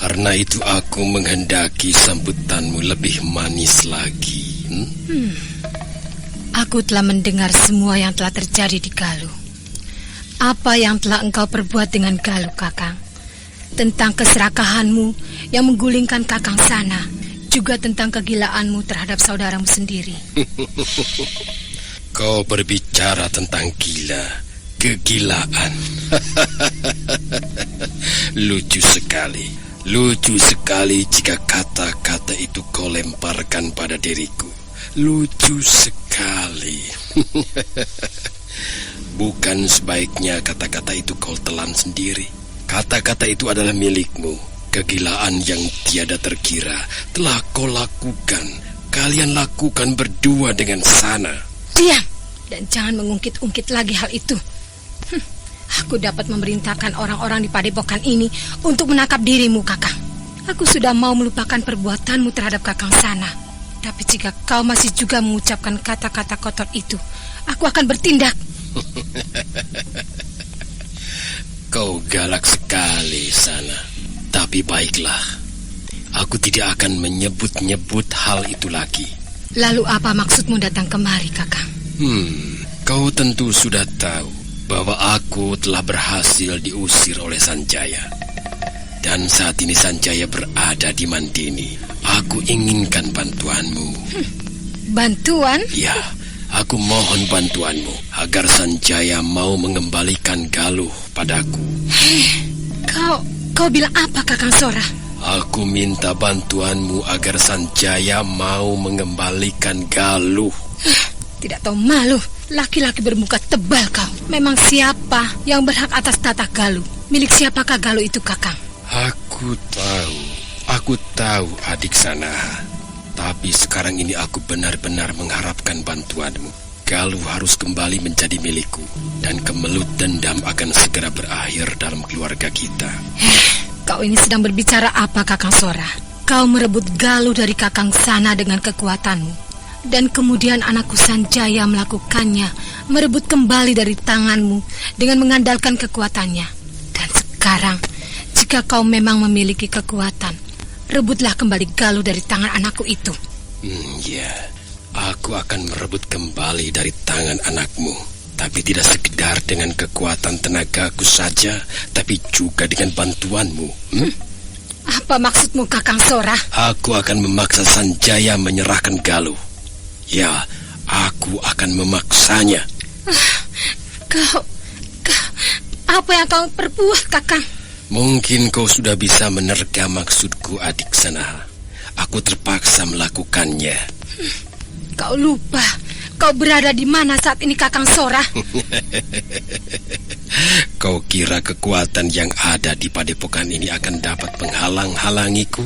Karena itu aku menghendaki sambutanmu lebih manis lagi. Aku telah mendengar semua yang telah terjadi di Galuh. Apa yang telah engkau perbuat dengan Galuh, Kakang? Tentang keserakahanmu yang menggulingkan Kakang Sana, juga tentang kegilaanmu terhadap saudaramu sendiri. Kau berbicara tentang gila, kegilaan. Lucu sekali jika kata-kata itu kau lemparkan pada diriku. Lucu sekali. Bukan sebaiknya kata-kata itu kau telan sendiri. Kata-kata itu adalah milikmu. Kegilaan yang tiada terkira telah kau lakukan. Kalian lakukan berdua dengan Sana. Diam, dan jangan mengungkit-ungkit lagi hal itu. Aku dapat memerintahkan orang-orang di padepokan ini untuk menangkap dirimu, Kakang. Aku sudah mau melupakan perbuatanmu terhadap Kakang Sana. Tapi jika kau masih juga mengucapkan kata-kata kotor itu, aku akan bertindak. Kau galak sekali, Sana. Tapi baiklah, aku tidak akan menyebut-nyebut hal itu lagi. Lalu apa maksudmu datang kemari, Kakang? Kau tentu sudah tahu bahwa aku telah berhasil diusir oleh Sanjaya. Dan saat ini Sanjaya berada di Mandini. Aku inginkan bantuanmu. Bantuan? Ya, aku mohon bantuanmu agar Sanjaya mau mengembalikan Galuh padaku. Kau bilang apa, Kakang Sora? Aku minta bantuanmu agar Sanjaya mau mengembalikan Galuh. Tidak tahu malu, laki-laki bermuka tebal kau. Memang siapa yang berhak atas tata Galuh? Milik siapakah Galuh itu, Kakang? Aku tahu adik Sanaha. Tapi sekarang ini aku benar-benar mengharapkan bantuanmu. Galuh harus kembali menjadi milikku, dan kemelut dendam akan segera berakhir dalam keluarga kita. Kau ini sedang berbicara apa, Kakang Sora? Kau merebut Galuh dari Kakang Sana dengan kekuatanmu, dan kemudian anakku Sanjaya melakukannya, merebut kembali dari tanganmu dengan mengandalkan kekuatannya. Dan sekarang, jika kau memang memiliki kekuatan, rebutlah kembali Galuh dari tangan anakku itu. Ya. Aku akan merebut kembali dari tangan anakmu. Tapi tidak sekedar dengan kekuatan tenagaku saja, tapi juga dengan bantuanmu. Apa maksudmu, Kakang Sora? Aku akan memaksa Sanjaya menyerahkan Galuh. Ya, aku akan memaksanya. Apa yang kau perbuat, Kakang? Mungkin kau sudah bisa menerka maksudku, adik Sanaha. Aku terpaksa melakukannya. Kau lupa, kau berada di mana saat ini, Kakang Sora? Kau kira kekuatan yang ada di padepokan ini akan dapat menghalang-halangiku?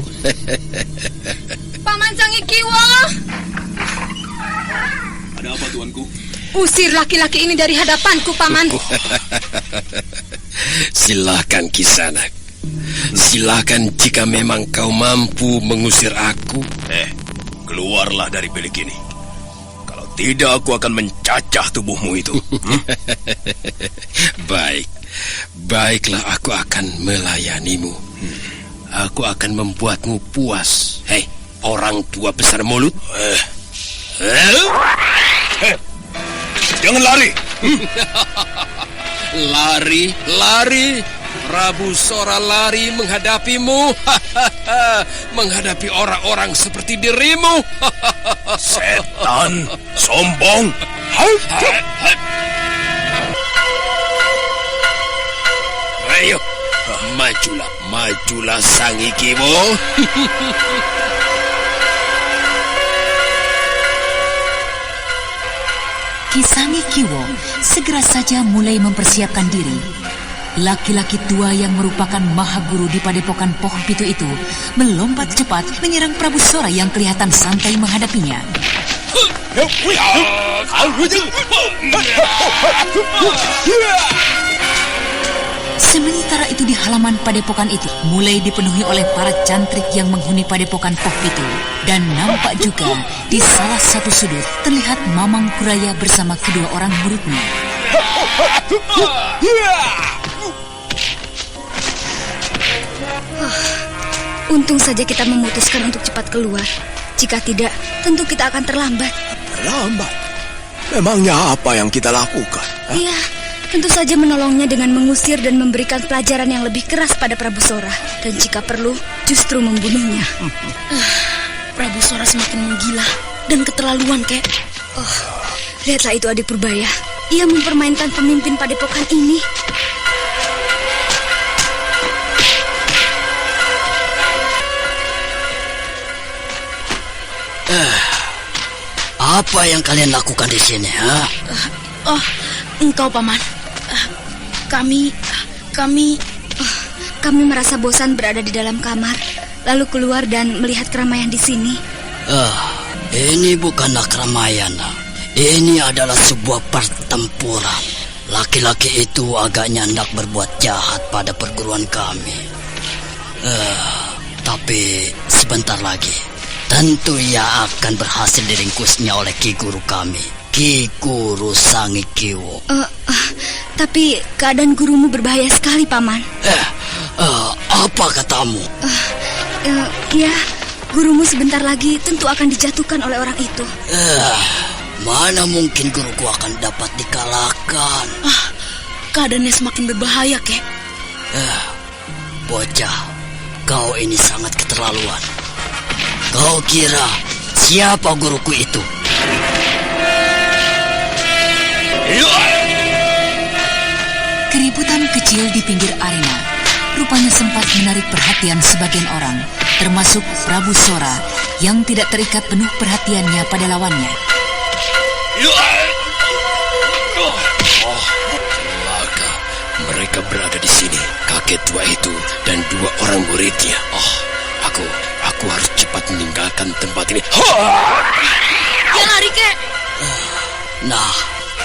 Paman Sangikiwo! Ada apa, tuanku? Usir laki-laki ini dari hadapanku, Paman. Silakan, Kisanak. Silakan jika memang kau mampu mengusir aku. Keluarlah dari bilik ini. tidak aku akan mencacah tubuhmu itu. Baiklah aku akan melayanimu. Aku akan membuatmu puas. Hei, orang tua besar mulut. Jangan lari. Lari. Prabu Sora lari menghadapimu. Menghadapi orang-orang seperti dirimu. Setan sombong. Ayo, majulah sang ikimu. Kisangi Kiwo segera saja mulai mempersiapkan diri. Laki-laki tua yang merupakan mahaguru di padepokan Poh Pitu itu melompat cepat menyerang Prabu Sora yang kelihatan santai menghadapinya. Sementara itu di halaman padepokan itu mulai dipenuhi oleh para cantrik yang menghuni padepokan Poh Pitu. Dan nampak juga di salah satu sudut terlihat Mamang Kuraya bersama kedua orang muridnya. Untung saja kita memutuskan untuk cepat keluar. Jika tidak, tentu kita akan terlambat. Terlambat? Memangnya apa yang kita lakukan? Iya, tentu saja menolongnya dengan mengusir dan memberikan pelajaran yang lebih keras pada Prabu Sora. Dan jika perlu, justru membunuhnya. Prabu Sora semakin menggila dan keterlaluan, Kek. Lihatlah itu adik Purbaya. Ia mempermainkan pemimpin padepokan ini. Apa yang kalian lakukan di sini, ha? Engkau, Paman. Kami merasa bosan berada di dalam kamar, lalu keluar dan melihat keramaian di sini. Ini bukanlah keramaian. Ini adalah sebuah pertempuran. Laki-laki itu agaknya hendak berbuat jahat pada perguruan kami. Tapi sebentar lagi tentu ia akan berhasil diringkusnya oleh Ki Guru kami, Ki Guru Sangi Kiwo. Tapi keadaan gurumu berbahaya sekali, Paman. Apa katamu? Ya, gurumu sebentar lagi tentu akan dijatuhkan oleh orang itu. Mana mungkin guruku akan dapat dikalahkan. keadaannya semakin berbahaya, Kek. Bocah, kau ini sangat keterlaluan. Kau kira siapa guruku itu? Keributan kecil di pinggir arena rupanya sempat menarik perhatian sebagian orang, termasuk Prabu Sora yang tidak terikat penuh perhatiannya pada lawannya. Celaka, mereka berada di sini, kakek tua itu dan dua orang muridnya. Aku harus cepat meninggalkan tempat ini. Jangan lari, Kek. Nah,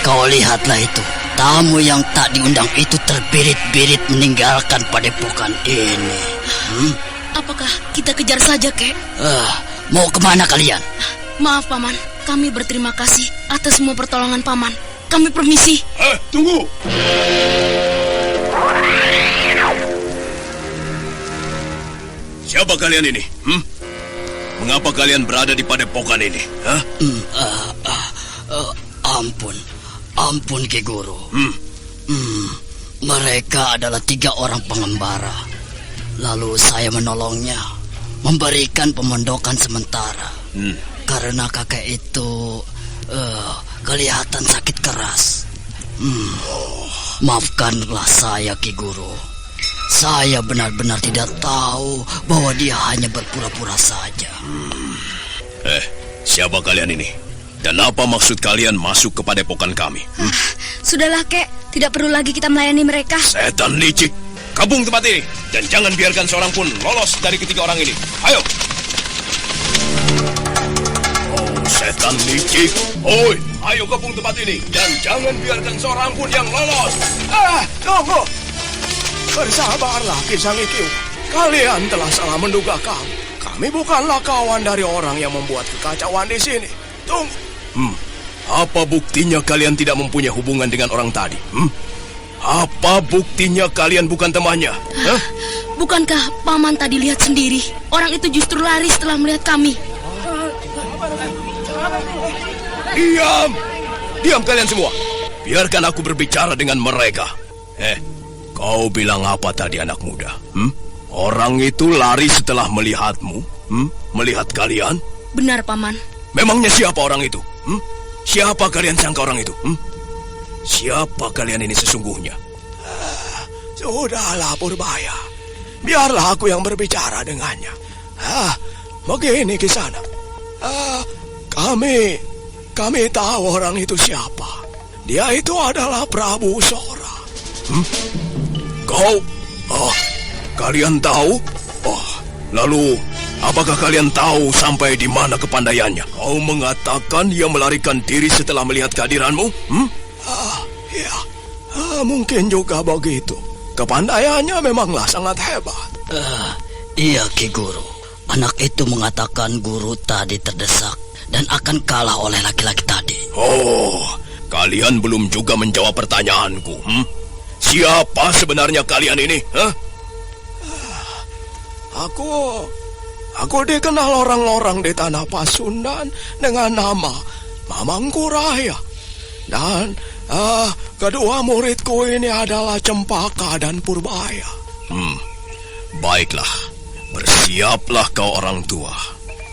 kau lihatlah itu. Tamu yang tak diundang itu terbirit-birit meninggalkan padepokan ini. Apakah kita kejar saja, Kek? Mau kemana kalian? Maaf, Paman. Kami berterima kasih atas semua pertolongan Paman. Kami permisi. Tunggu. Siapa kalian ini? Mengapa kalian berada di padepokan ini? Ampun Ki Guru. Mereka adalah 3 orang pengembara. Lalu saya menolongnya, memberikan pemondokan sementara. Karena kakek itu kelihatan sakit keras. Maafkanlah saya Ki Guru. Saya benar-benar tidak tahu bahwa dia hanya berpura-pura saja. Siapa kalian ini? Dan apa maksud kalian masuk ke padepokan kami? Sudahlah, Kek. Tidak perlu lagi kita melayani mereka. Setan licik, gabung tempat ini dan jangan biarkan seorang pun lolos dari ketiga orang ini. Ayo. Setan licik, oi, ayo gabung tempat ini dan jangan biarkan seorang pun yang lolos. Tunggu. Bersabarlah, Ki Sangikiu. Kalian telah salah menduga kami. Kami bukanlah kawan dari orang yang membuat kekacauan di sini. Tunggu. Apa buktinya kalian tidak mempunyai hubungan dengan orang tadi? Apa buktinya kalian bukan temannya? Hah? Bukankah Paman tadi lihat sendiri? Orang itu justru lari setelah melihat kami. Diam! Diam kalian semua. Biarkan aku berbicara dengan mereka. Kau bilang apa tadi anak muda? Orang itu lari setelah melihatmu? Melihat kalian? Benar, Paman. Memangnya siapa orang itu? Siapa kalian sangka orang itu? Siapa kalian ini sesungguhnya? Sudahlah Purbaya. Biarlah aku yang berbicara dengannya. Begini Kisana. Kami tahu orang itu siapa. Dia itu adalah Prabu Sora. Kalian tahu? Lalu apakah kalian tahu sampai di mana kepandaiannya? Kau mengatakan ia melarikan diri setelah melihat kehadiranmu? Ya, mungkin juga begitu. Kepandaiannya memanglah sangat hebat. Iya Ki Guru. Anak itu mengatakan guru tadi terdesak dan akan kalah oleh laki-laki tadi. Kalian belum juga menjawab pertanyaanku. Siapa sebenarnya kalian ini? Aku dikenal orang-orang di Tanah Pasundan dengan nama Mamangkuraya. Dan kedua muridku ini adalah Cempaka dan Purbaya. Baiklah, bersiaplah kau orang tua.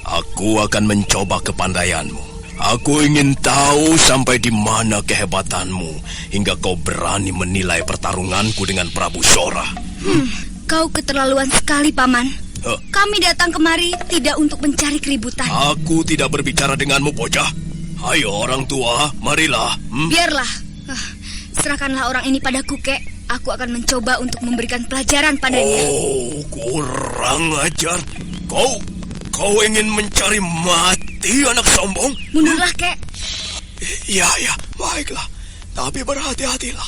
Aku akan mencoba kepandaianmu. Aku ingin tahu sampai di mana kehebatanmu hingga kau berani menilai pertarunganku dengan Prabu Sora. Kau keterlaluan sekali, Paman. Kami datang kemari tidak untuk mencari keributan. Aku tidak berbicara denganmu, bocah. Ayo orang tua, marilah. Biarlah. Serahkanlah orang ini padaku, Kek. Aku akan mencoba untuk memberikan pelajaran padanya. Kurang ajar. Kau ingin mencari mati, anak sombong? Mundurlah, Kek. Ya, baiklah. Tapi berhati-hatilah.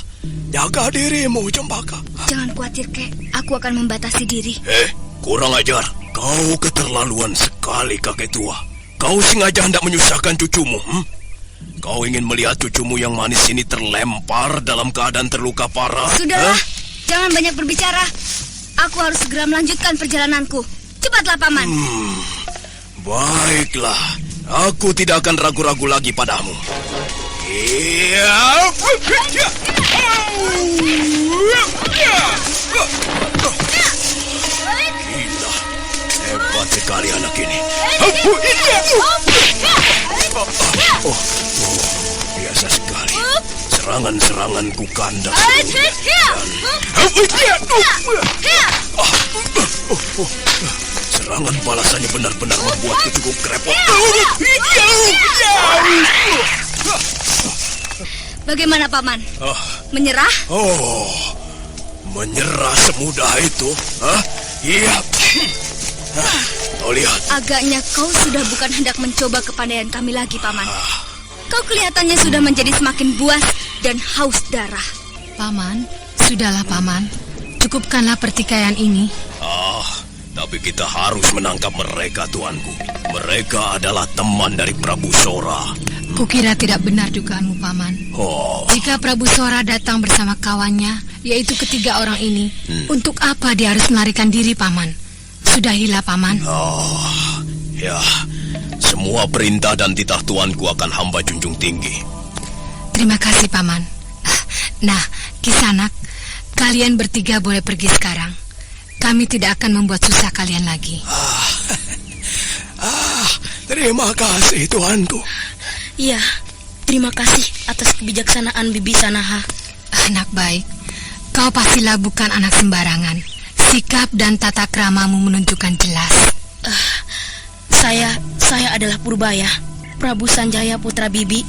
Jaga dirimu, Cempaka. Jangan khawatir, Kek. Aku akan membatasi diri. Kurang ajar. Kau keterlaluan sekali, kakek tua. Kau sengaja hendak menyusahkan cucumu. Kau ingin melihat cucumu yang manis ini terlempar dalam keadaan terluka parah. Sudahlah, jangan banyak berbicara. Aku harus segera melanjutkan perjalananku. Cepatlah, Paman. Baiklah, aku tidak akan ragu-ragu lagi padamu. Gila, hebat sekali anak ini. Biasa sekali. Serangan-seranganku kandas. Serangan balasannya benar-benar membuatku cukup repot. Bagaimana, Paman? Menyerah? Menyerah semudah itu? Iya. Kau lihat. Agaknya kau sudah bukan hendak mencoba kepandaian kami lagi, Paman. Kau kelihatannya sudah menjadi semakin buas dan haus darah. Paman, sudahlah Paman. Cukupkanlah pertikaian ini. Tapi kita harus menangkap mereka, tuanku. Mereka adalah teman dari Prabu Sora. Kukira tidak benar dugaanmu, Paman. Jika Prabu Sora datang bersama kawannya, yaitu ketiga orang ini, untuk apa dia harus melarikan diri, Paman? Sudahilah, Paman. Ya, semua perintah dan titah tuanku akan hamba junjung tinggi. Terima kasih, Paman. Nah, Kisanak, kalian bertiga boleh pergi sekarang. Kami tidak akan membuat susah kalian lagi. Terima kasih, tuanku. Iya, terima kasih atas kebijaksanaan Bibi Sanaha. Anak baik, kau pastilah bukan anak sembarangan. Sikap dan tata kramamu menunjukkan jelas. Saya adalah Purbaya. Prabu Sanjaya putra Bibi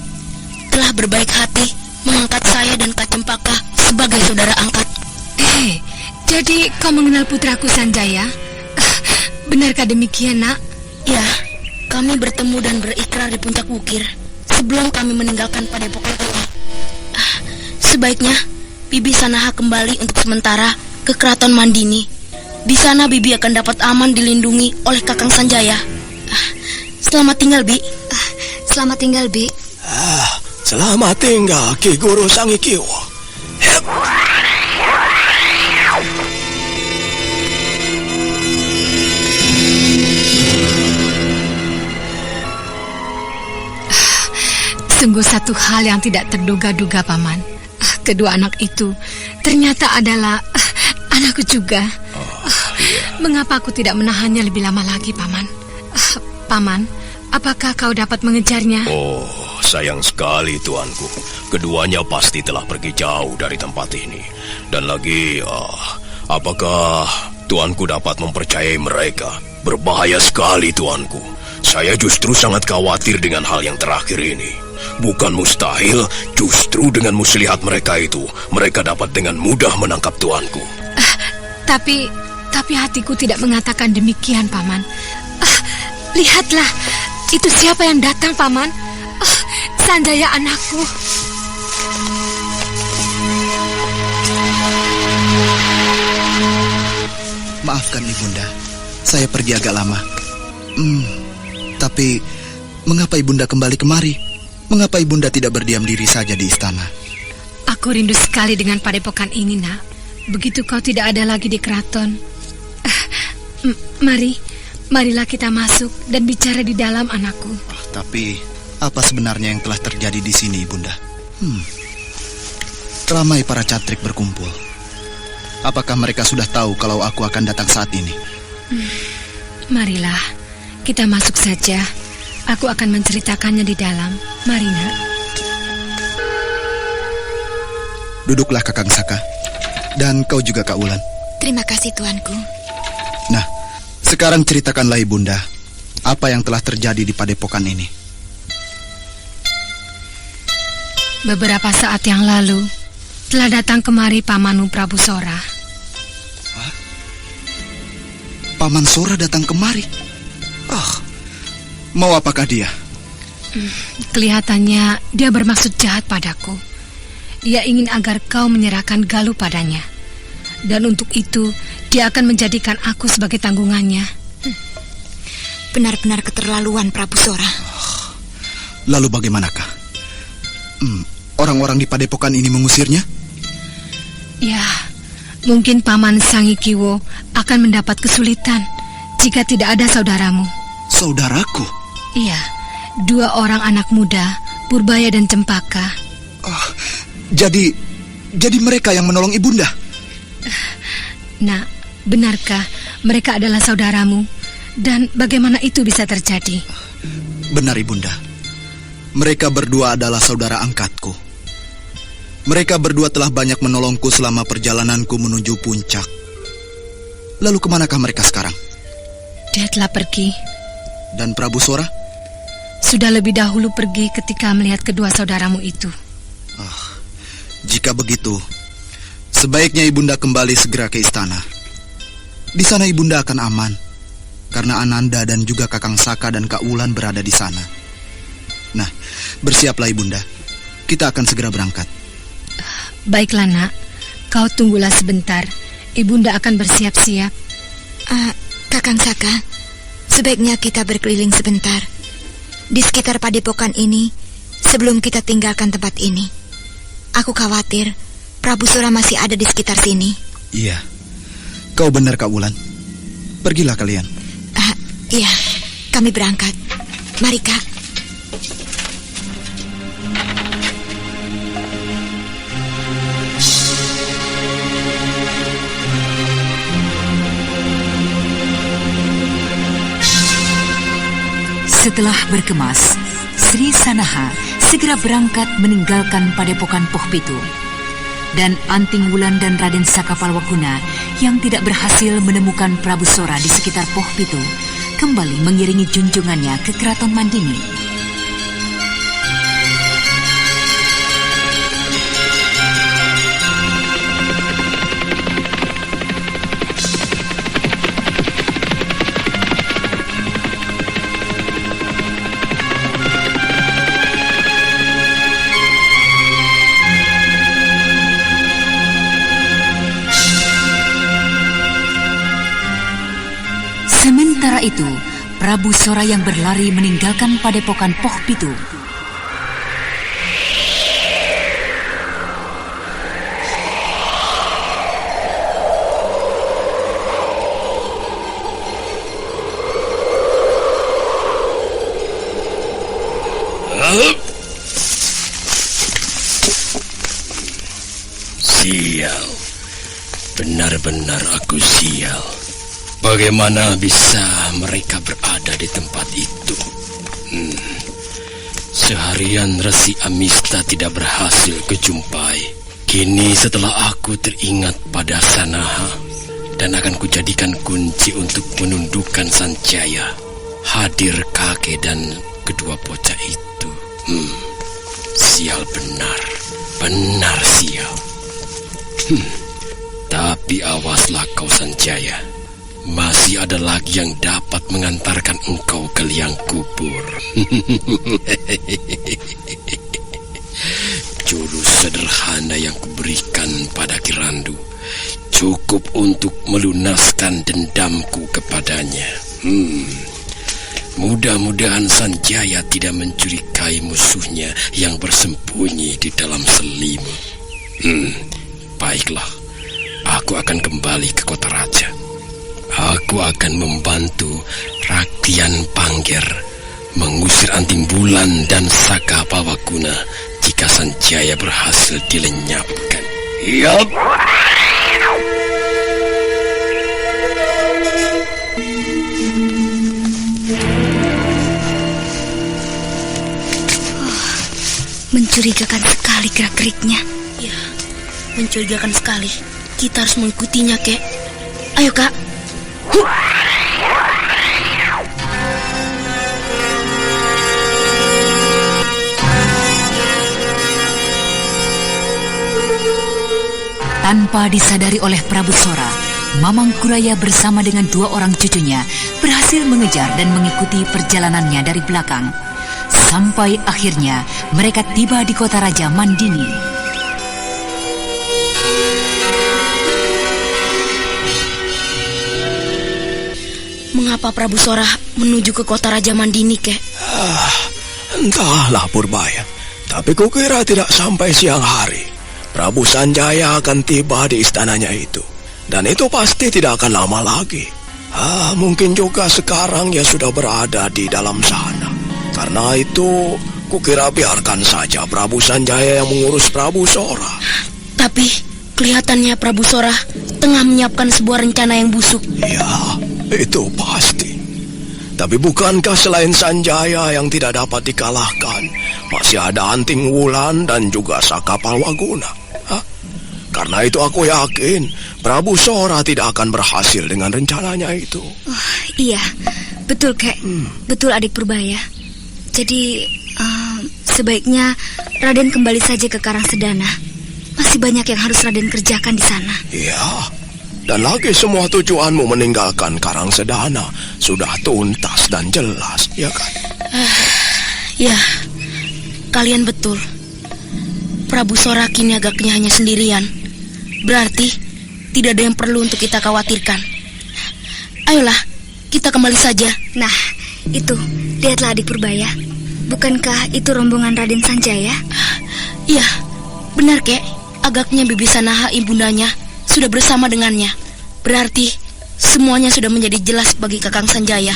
telah berbaik hati mengangkat saya dan Kak Cempaka sebagai saudara angkat. Jadi kau mengenal putraku Sanjaya? Benarkah demikian, Nak? Ya, kami bertemu dan berikrar di puncak bukir sebelum kami meninggalkan padepokan ini. Sebaiknya Bibi Sanaha kembali untuk sementara ke Keraton Mandini. Di sana Bibi akan dapat aman dilindungi oleh Kakang Sanjaya. Selamat tinggal, Bi. Selamat tinggal, Bi. Selamat tinggal Ki Guru Sangikiwo. Sungguh satu hal yang tidak terduga-duga, Paman. Kedua anak itu ternyata adalah anakku juga. Mengapa aku tidak menahannya lebih lama lagi, Paman? Paman, apakah kau dapat mengejarnya? Oh, sayang sekali, tuanku. Keduanya pasti telah pergi jauh dari tempat ini. Dan lagi, apakah tuanku dapat mempercayai mereka? Berbahaya sekali, tuanku. Saya justru sangat khawatir dengan hal yang terakhir ini. Bukan mustahil, justru dengan muslihat mereka itu, mereka dapat dengan mudah menangkap tuanku. Tapi hatiku tidak mengatakan demikian, Paman. Lihatlah, itu siapa yang datang, Paman? Sanjaya anakku. Maafkan Ibunda, saya pergi agak lama. Tapi mengapa Ibunda kembali kemari? Mengapa Ibunda tidak berdiam diri saja di istana? Aku rindu sekali dengan padepokan ini, Nak. Begitu kau tidak ada lagi di keraton. Marilah kita masuk dan bicara di dalam, anakku. Tapi apa sebenarnya yang telah terjadi di sini, Ibunda? Ramai para cantrik berkumpul. Apakah mereka sudah tahu kalau aku akan datang saat ini? Marilah, kita masuk saja. Aku akan menceritakannya di dalam. Mari, Nak. Duduklah, Kakang Saka. Dan kau juga, Kak Wulan. Terima kasih, tuanku. Nah, sekarang ceritakanlah Ibunda, apa yang telah terjadi di padepokan ini. Beberapa saat yang lalu, telah datang kemari pamanmu Prabu Sora. Hah? Paman Sora datang kemari? Mau apakah dia? Kelihatannya dia bermaksud jahat padaku. Ia ingin agar kau menyerahkan Galuh padanya. Dan untuk itu, dia akan menjadikan aku sebagai tanggungannya. Benar-benar keterlaluan, Prabu Sora. Lalu bagaimanakah? Orang-orang di padepokan ini mengusirnya? Ya, mungkin Paman Sangikiwo akan mendapat kesulitan jika tidak ada saudaramu. Saudaraku? Iya, 2 orang anak muda, Purbaya dan Cempaka. Jadi mereka yang menolong Ibunda? Nak, benarkah mereka adalah saudaramu? Dan bagaimana itu bisa terjadi? Benar, Ibunda. Mereka berdua adalah saudara angkatku. Mereka berdua telah banyak menolongku selama perjalananku menuju puncak. Lalu kemanakah mereka sekarang? Dia telah pergi. Dan Prabu Sora? Sudah lebih dahulu pergi ketika melihat kedua saudaramu itu. Jika begitu, sebaiknya Ibunda kembali segera ke istana. Di sana Ibunda akan aman, karena Ananda dan juga Kakang Saka dan Kak Wulan berada di sana. Nah, bersiaplah Ibunda. Kita akan segera berangkat. Baiklah, Nak. Kau tunggulah sebentar. Ibunda akan bersiap-siap. Kakang Saka, sebaiknya kita berkeliling sebentar di sekitar padepokan ini sebelum kita tinggalkan tempat ini. Aku khawatir Prabu Sora masih ada di sekitar sini. Iya, kau benar, Kak Wulan. Pergilah kalian. Iya, kami berangkat. Mari, Kak. Setelah berkemas, Sri Sanaha segera berangkat meninggalkan padepokan Poh Pitu. Dan Anting Wulan dan Raden Saka Palwaguna yang tidak berhasil menemukan Prabu Sora di sekitar Poh Pitu kembali mengiringi junjungannya ke Keraton Mandini. Sementara itu, Prabu Sora yang berlari meninggalkan padepokan Poh Pitu. Sial. Benar-benar aku sial. Bagaimana bisa mereka berada di tempat itu? Seharian Resi Amista tidak berhasil kujumpai. Kini setelah aku teringat pada Sanaha dan akan kujadikan kunci untuk menundukkan Sanjaya, hadir kakek dan kedua bocah itu. Sial benar. Benar sial. Tapi awaslah kau Sanjaya. Masih ada lagi yang dapat mengantarkan engkau ke liang kubur. Jurus sederhana yang kuberikan pada Kirandu cukup untuk melunaskan dendamku kepadanya. Mudah-mudahan Sanjaya tidak mencurigai musuhnya yang bersembunyi di dalam selimut. Baiklah, aku akan kembali ke kota raja. Aku akan membantu Rakyan Pangger mengusir Anting Bulan dan Saka Pawaguna jika Sanjaya berhasil dilenyapkan. Yap. Mencurigakan sekali gerak-geriknya. Ya, mencurigakan sekali. Kita harus mengikutinya, Kek. Ayo, Kak. Tanpa disadari oleh Prabu Sora, Mamang Kuraya bersama dengan dua orang cucunya berhasil mengejar dan mengikuti perjalanannya dari belakang. Sampai akhirnya mereka tiba di kota Raja Mandini. Mengapa Prabu Sora menuju ke kota Raja Mandini, Kek? Entahlah Purbaya, tapi kukira tidak sampai siang hari Prabu Sanjaya akan tiba di istananya itu. Dan itu pasti tidak akan lama lagi. Mungkin juga sekarang ia sudah berada di dalam sana. Karena itu kukira biarkan saja Prabu Sanjaya yang mengurus Prabu Sora. Tapi kelihatannya Prabu Sora tengah menyiapkan sebuah rencana yang busuk. Ya, itu pasti. Tapi bukankah selain Sanjaya yang tidak dapat dikalahkan, masih ada Anting Wulan dan juga Saka Palwaguna? Karena itu aku yakin Prabu Sora tidak akan berhasil dengan rencananya itu. Iya, betul Kek. Betul adik Purbaya. Jadi sebaiknya Raden kembali saja ke Karangsedana. Masih banyak yang harus Raden kerjakan di sana. Iya. Dan lagi semua tujuanmu meninggalkan Karangsedana sudah tuntas dan jelas, ya kan? Ya, kalian betul. Prabu Sora kini agaknya hanya sendirian. Berarti tidak ada yang perlu untuk kita khawatirkan. Ayolah, kita kembali saja. Nah, itu, lihatlah adik Purbaya. Bukankah itu rombongan Raden Sanjaya? Iya, benar Kek. Agaknya Bibi Sanaha ibundanya sudah bersama dengannya. Berarti semuanya sudah menjadi jelas bagi Kakang Sanjaya.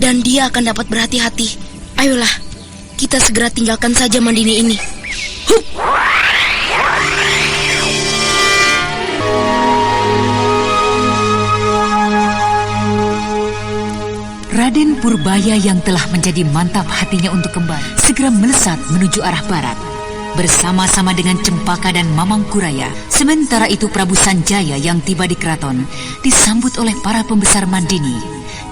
Dan dia akan dapat berhati-hati. Ayolah, kita segera tinggalkan saja Mandini ini. Raden Purbaya yang telah menjadi mantap hatinya untuk kembali segera melesat menuju arah barat bersama-sama dengan Cempaka dan Mamang Kuraya. Sementara itu Prabu Sanjaya yang tiba di keraton disambut oleh para pembesar Mandini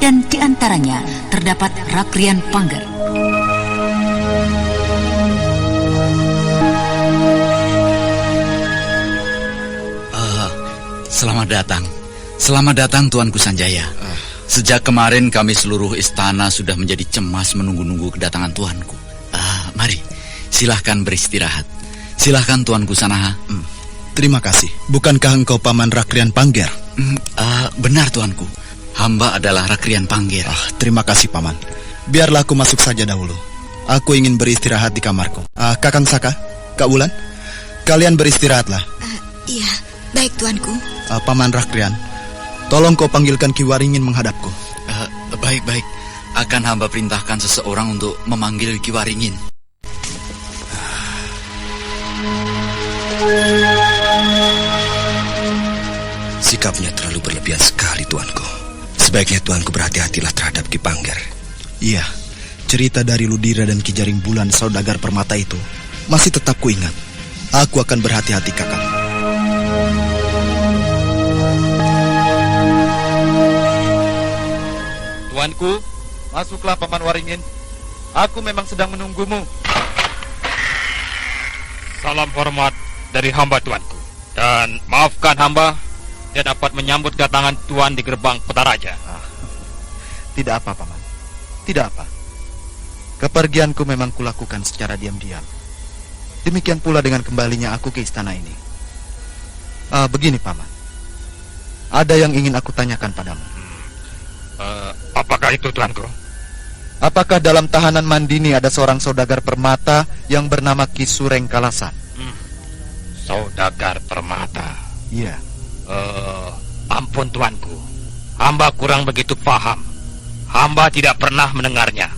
dan diantaranya terdapat Rakyan Pangger. Selamat datang Tuanku Sanjaya. Sejak kemarin kami seluruh istana sudah menjadi cemas menunggu-nunggu kedatangan Tuanku. Mari, silahkan beristirahat. Silahkan Tuanku Sanaha. Terima kasih. Bukankah engkau Paman Rakyan Pangger? Benar Tuanku. Hamba adalah Rakyan Pangger. Terima kasih Paman. Biarlah aku masuk saja dahulu. Aku ingin beristirahat di kamarku. Kakang Saka, Kak Wulan, kalian beristirahatlah. Iya, baik Tuanku. Paman Rakyan, tolong kau panggilkan Ki Waringin menghadapku. Baik-baik. Akan hamba perintahkan seseorang untuk memanggil Ki Waringin. sikapnya terlalu berlebihan sekali, tuanku. Sebaiknya tuanku berhati-hatilah terhadap Ki Pangger. Iya, cerita dari Ludira dan Ki Jaring Bulan saudagar permata itu masih tetap kuingat. Aku akan berhati-hati, Kakang. Tuanku, masuklah Paman Waringin. Aku memang sedang menunggumu. Salam hormat dari hamba tuanku. Dan maafkan hamba tidak dapat menyambut kedatangan tuan di gerbang kota raja. Tidak apa, Paman. Tidak apa. Kepergianku memang kulakukan secara diam-diam. Demikian pula dengan kembalinya aku ke istana ini. Begini, Paman. Ada yang ingin aku tanyakan padamu. Apakah itu, tuanku? Apakah dalam tahanan Mandini ada seorang saudagar permata yang bernama Ki Sureng Kalasan? Saudagar permata? Iya. Ampun, tuanku. Hamba kurang begitu paham. Hamba tidak pernah mendengarnya.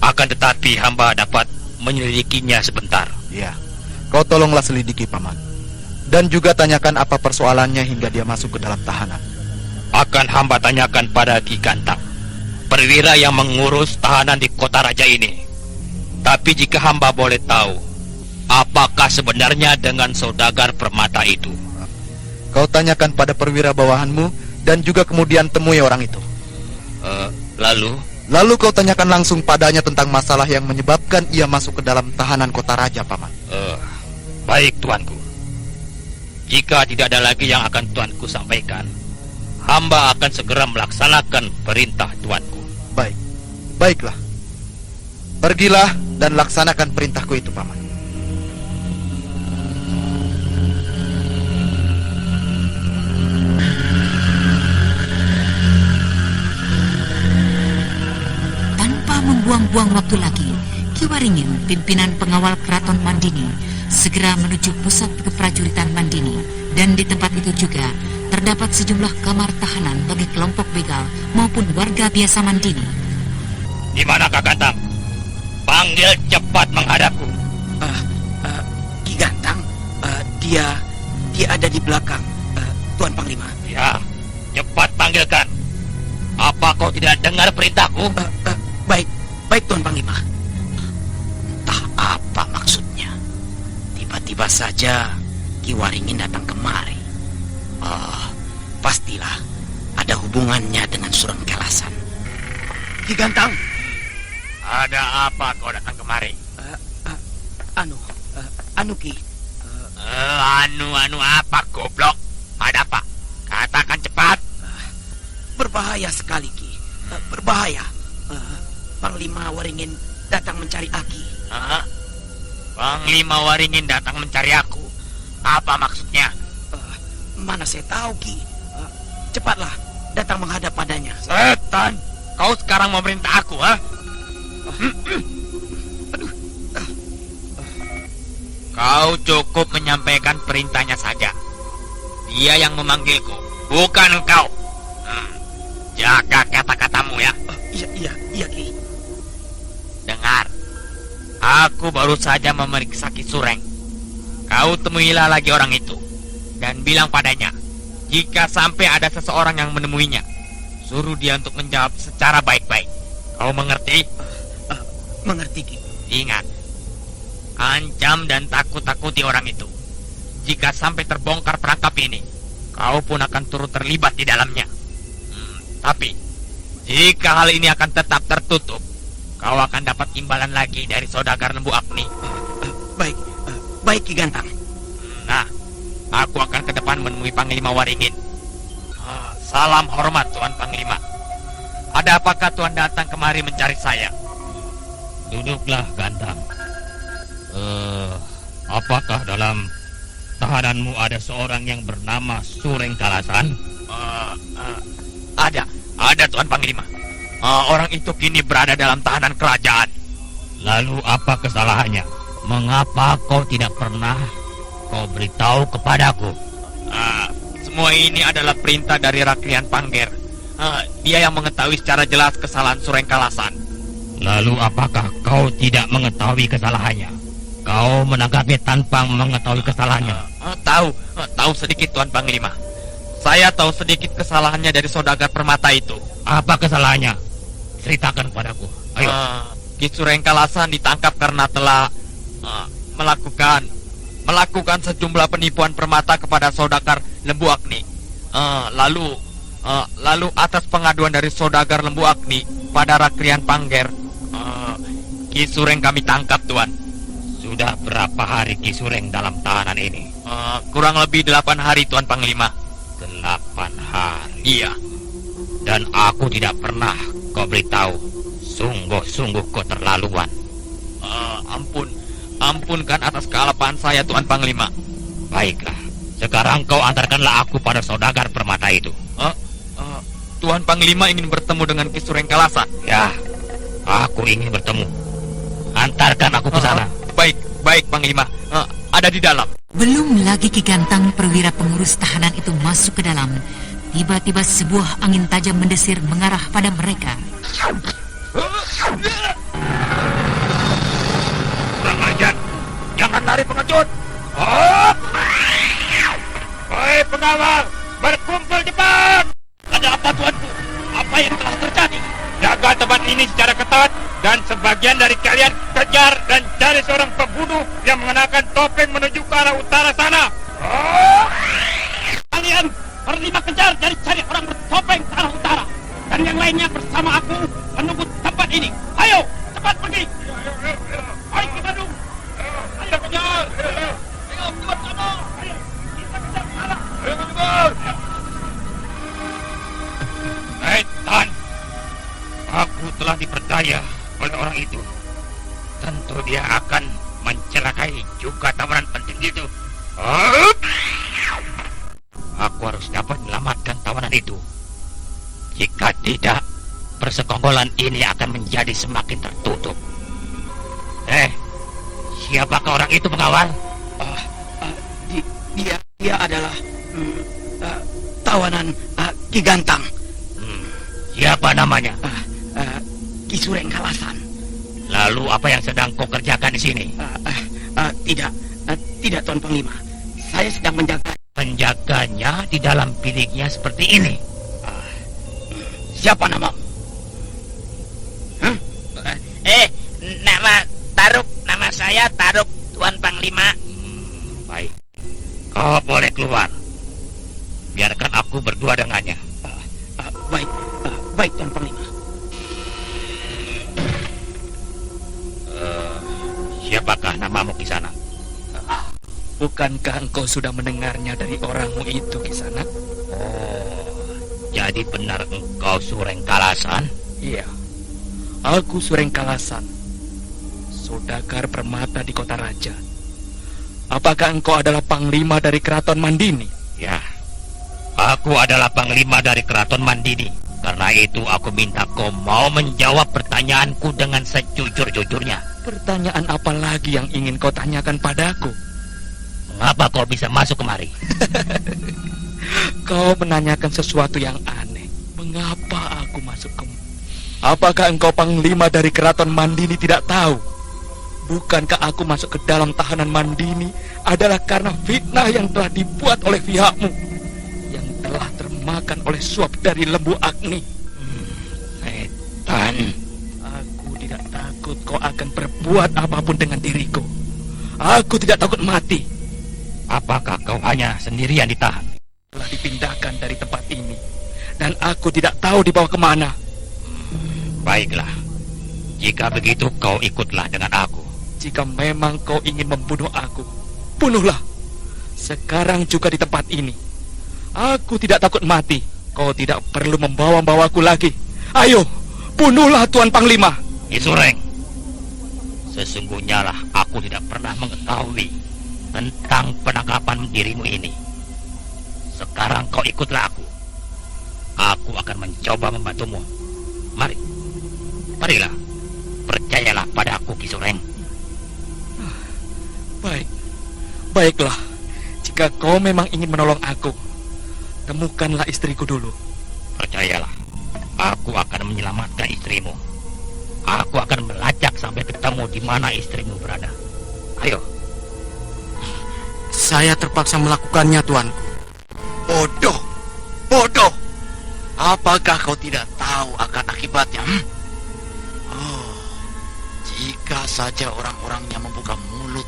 Akan tetapi hamba dapat menyelidikinya sebentar. Iya. Kau tolonglah selidiki, Paman. Dan juga tanyakan apa persoalannya hingga dia masuk ke dalam tahanan. Akan hamba tanyakan pada Ki Gantang, perwira yang mengurus tahanan di kota raja ini. Tapi jika hamba boleh tahu, apakah sebenarnya dengan saudagar permata itu? Kau tanyakan pada perwira bawahanmu dan juga kemudian temui orang itu. Lalu kau tanyakan langsung padanya tentang masalah yang menyebabkan ia masuk ke dalam tahanan kota raja, Paman. Baik, tuanku. Jika tidak ada lagi yang akan tuanku sampaikan, hamba akan segera melaksanakan perintah tuanku. Baik, baiklah. Pergilah dan laksanakan perintahku itu, Paman. Tanpa membuang-buang waktu lagi, Ki Waringin, pimpinan pengawal keraton Mandini, segera menuju pusat keprajuritan Mandini. Dan di tempat itu juga terdapat sejumlah kamar tahanan bagi kelompok begal maupun warga biasa Mandini. Di mana Kak Gantang? Panggil cepat menghadapku. Ki Gantang, dia ada di belakang, Tuan Panglima. Ya, cepat panggilkan. Apa kau tidak dengar perintahku? Baik Tuan Panglima. Entah apa maksudnya. Tiba-tiba saja Ki Waringin datang kemari. Pastilah ada hubungannya dengan Sureng Kalasan. Ki Gantang, ada apa kau datang kemari? Anu Ki. Anu apa, goblok? Ada apa? Katakan cepat. Berbahaya sekali, Ki. Berbahaya. Panglima Waringin datang mencari Aki. Panglima Waringin datang mencari aku. Apa maksudnya? Mana saya tahu, Ki. Cepatlah datang menghadap padanya. Setan, kau sekarang mau merintah aku, ha? Kau cukup menyampaikan perintahnya saja. Dia yang memanggilku, bukan engkau. Jaga kata-katamu ya. Iya, Ki. Dengar, aku baru saja memeriksa Ki Sureng. Kau temuilah lagi orang itu dan bilang padanya, jika sampai ada seseorang yang menemuinya, suruh dia untuk menjawab secara baik-baik. Kau mengerti? Mengerti, Ki. Ingat, ancam dan takut-takuti orang itu. Jika sampai terbongkar perangkap ini, kau pun akan turut terlibat di dalamnya. Tapi, jika hal ini akan tetap tertutup, kau akan dapat imbalan lagi dari saudagar Lembu Agni. Baik, Ki Gantang. Nah, aku akan ke depan menemui Panglima Waringin. Salam hormat, Tuan Panglima. Ada apakah Tuan datang kemari mencari saya? Duduklah, Gantang. Apakah dalam tahananmu ada seorang yang bernama Sureng Kalasan? Ada Tuan Panglima. Orang itu kini berada dalam tahanan kerajaan. Lalu apa kesalahannya? Mengapa kau tidak pernah kau beritahu kepadaku? Semua ini adalah perintah dari Raklian Pangger. Dia yang mengetahui secara jelas kesalahan Sureng Kalasan. Lalu apakah kau tidak mengetahui kesalahannya? Kau menangkapnya tanpa mengetahui kesalahannya? Tahu sedikit Tuan Panglima. Saya tahu sedikit kesalahannya dari saudagar permata itu. Apa kesalahannya? Ceritakan padaku. Ayo. Ki Surengkalasan ditangkap karena telah melakukan sejumlah penipuan permata kepada saudagar Lembu Agni. Lalu atas pengaduan dari saudagar Lembu Agni pada Rakrian Pangger, Ki Sureng kami tangkap, Tuan. Sudah berapa hari Ki Sureng dalam tahanan ini? Kurang lebih 8 hari, Tuan Panglima. 8 hari? Iya. Dan aku tidak pernah kau beritahu. Sungguh-sungguh kau terlaluan. Ampunkan atas kealapan saya, Tuan Panglima. Baiklah, sekarang kau antarkanlah aku pada saudagar permata itu. Tuan Panglima ingin bertemu dengan Ki Surengkalasan? Ya, aku ingin bertemu. Antarkan aku ke sana. Baik, Panglima. Ada di dalam. Belum lagi Ki Gantang, perwira pengurus tahanan itu masuk ke dalam. Tiba-tiba sebuah angin tajam mendesir mengarah pada mereka. Kurang ajar, jangan lari pengecut. Hei pengawal, berkumpul cepat. Ada apa tuanku? Apa yang telah terjadi? Jaga tempat ini secara ketat. Dan sebagian dari kalian kejar dan cari seorang pembunuh yang mengenakan topeng menuju ke arah utara sana. Kalian berlima kejar dan cari orang bertopeng ke arah utara. Dan yang lainnya bersama aku menunggu tempat ini. Ayo, cepat pergi. Ayo ke Bandung. Ayo kejar. Ayo keluar sana. Ayo, kita kejar ke arah. Ayo kejar. Hei, Tan. Aku telah dipercaya oleh orang itu. Tentu dia akan mencelakai juga tawanan penting itu. Aku harus dapat menyelamatkan tawanan itu. Jika tidak, persekongkolan ini akan menjadi semakin tertutup. Siapakah orang itu, pengawal? Dia adalah tawanan Ki Gantang. Siapa namanya? Ki Surengkalasan. Lalu apa yang sedang kau kerjakan di sini? Tidak, Tuan Panglima. Saya sedang menjaga. Penjaganya di dalam biliknya seperti ini. Siapa namamu? Nama saya Taruk, Tuan Panglima. Baik. Kau boleh keluar. Biarkan aku berdua dengannya. Baik, Tuan Panglima. Siapakah namamu di sana? Bukankah engkau sudah mendengarnya dari orangmu itu, Kisana? Jadi benar engkau Surengkalasan? Iya, aku Surengkalasan, saudagar permata di kota raja. Apakah engkau adalah panglima dari keraton Mandini? Ya, aku adalah panglima dari keraton Mandini. Karena itu aku minta kau mau menjawab pertanyaanku dengan sejujur-jujurnya. Pertanyaan apa lagi yang ingin kau tanyakan padaku? Mengapa kau bisa masuk kemari? Kau menanyakan sesuatu yang aneh. Mengapa aku masuk kemari? Apakah engkau panglima dari keraton Mandini tidak tahu? Bukankah aku masuk ke dalam tahanan Mandini adalah karena fitnah yang telah dibuat oleh pihakmu, yang telah termakan oleh suap dari Lembu Agni? Setan. Aku tidak takut kau akan berbuat apapun dengan diriku. Aku tidak takut mati. Apakah kau hanya sendirian ditahan? Telah dipindahkan dari tempat ini, dan aku tidak tahu dibawa kemana. Baiklah, jika begitu kau ikutlah dengan aku. Jika memang kau ingin membunuh aku, bunuhlah. Sekarang juga di tempat ini. Aku tidak takut mati. Kau tidak perlu membawa-bawaku lagi. Ayo, bunuhlah Tuan Panglima. Ki Sureng, sesungguhnya lah aku tidak pernah mengetahui tentang penangkapan dirimu ini. Sekarang kau ikutlah aku. Aku akan mencoba membantumu. Marilah, percayalah pada aku, Ki Sureng. Baiklah. Jika kau memang ingin menolong aku, temukanlah istriku dulu. Percayalah, aku akan menyelamatkan istrimu. Aku akan melacak sampai ketemu di mana istrimu berada. Ayo. Saya terpaksa melakukannya, Tuanku. Bodoh. Apakah kau tidak tahu akan akibatnya? Oh, jika saja orang-orangnya membuka mulut,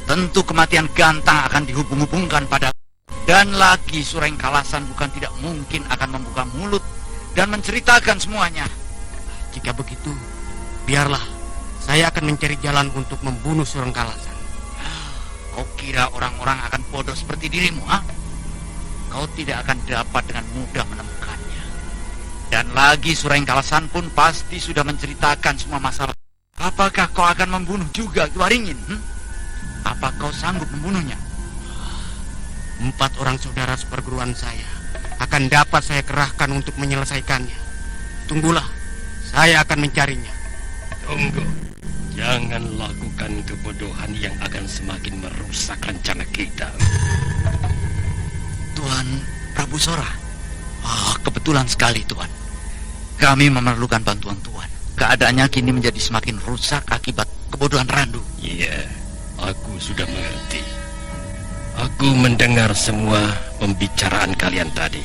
tentu kematian Gantang akan dihubung-hubungkan pada. Dan lagi Sureng Kalasan bukan tidak mungkin akan membuka mulut dan menceritakan semuanya. Jika begitu, biarlah saya akan mencari jalan untuk membunuh Sureng Kalasan. Kau kira orang-orang akan bodoh seperti dirimu, ha? Kau tidak akan dapat dengan mudah menemukannya. Dan lagi Sureng Kalasan pun pasti sudah menceritakan semua masalah. Apakah kau akan membunuh juga Ki Waringin? Apa kau sanggup membunuhnya? 4 orang saudara seperguruan saya akan dapat saya kerahkan untuk menyelesaikannya. Tunggulah, saya akan mencarinya. Tunggu, jangan lakukan kebodohan yang akan semakin merusak rencana kita. Tuan Prabu Sora. Kebetulan sekali, Tuan. Kami memerlukan bantuan Tuan. Keadaannya kini menjadi semakin rusak akibat kebodohan Randu. Iya, aku sudah mengerti. Aku mendengar semua pembicaraan kalian tadi.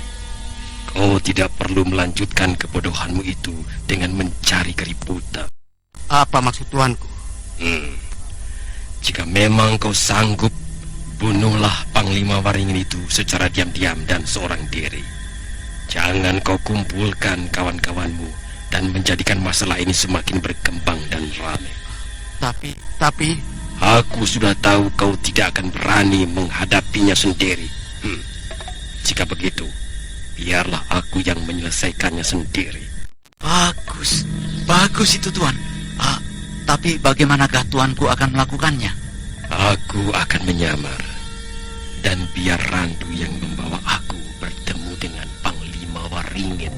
Kau tidak perlu melanjutkan kebodohanmu itu dengan mencari keributan. Apa maksud tuanku? Jika memang kau sanggup, bunuhlah Panglima Waringin itu secara diam-diam dan seorang diri. Jangan kau kumpulkan kawan-kawanmu dan menjadikan masalah ini semakin berkembang dan ramai. Tapi... Aku sudah tahu kau tidak akan berani menghadapinya sendiri. Jika begitu, biarlah aku yang menyelesaikannya sendiri. Bagus itu Tuan. Tapi bagaimanakah tuanku akan melakukannya? Aku akan menyamar, dan biar Randu yang membawa aku bertemu dengan Panglima Waringin.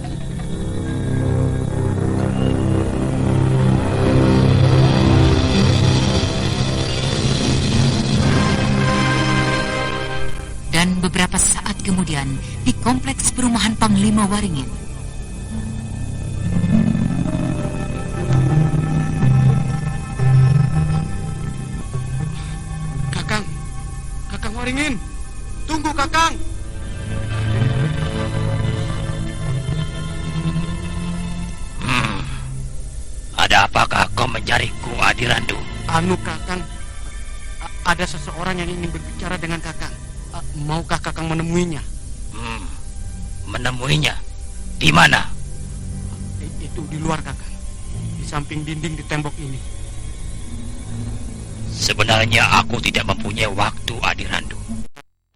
Dan beberapa saat kemudian, di kompleks perumahan Panglima Waringin. Kakang Waringin, tunggu Kakang. Ada apakah kau mencariku, Adirandu? Kakang, ada seseorang yang ingin berbicara dengan Kakang. Maukah Kakang menemuinya? Menemuinya? Di mana? Itu di luar, Kakang. Di samping dinding di tembok ini. Sebenarnya aku tidak mempunyai waktu, Adirandu.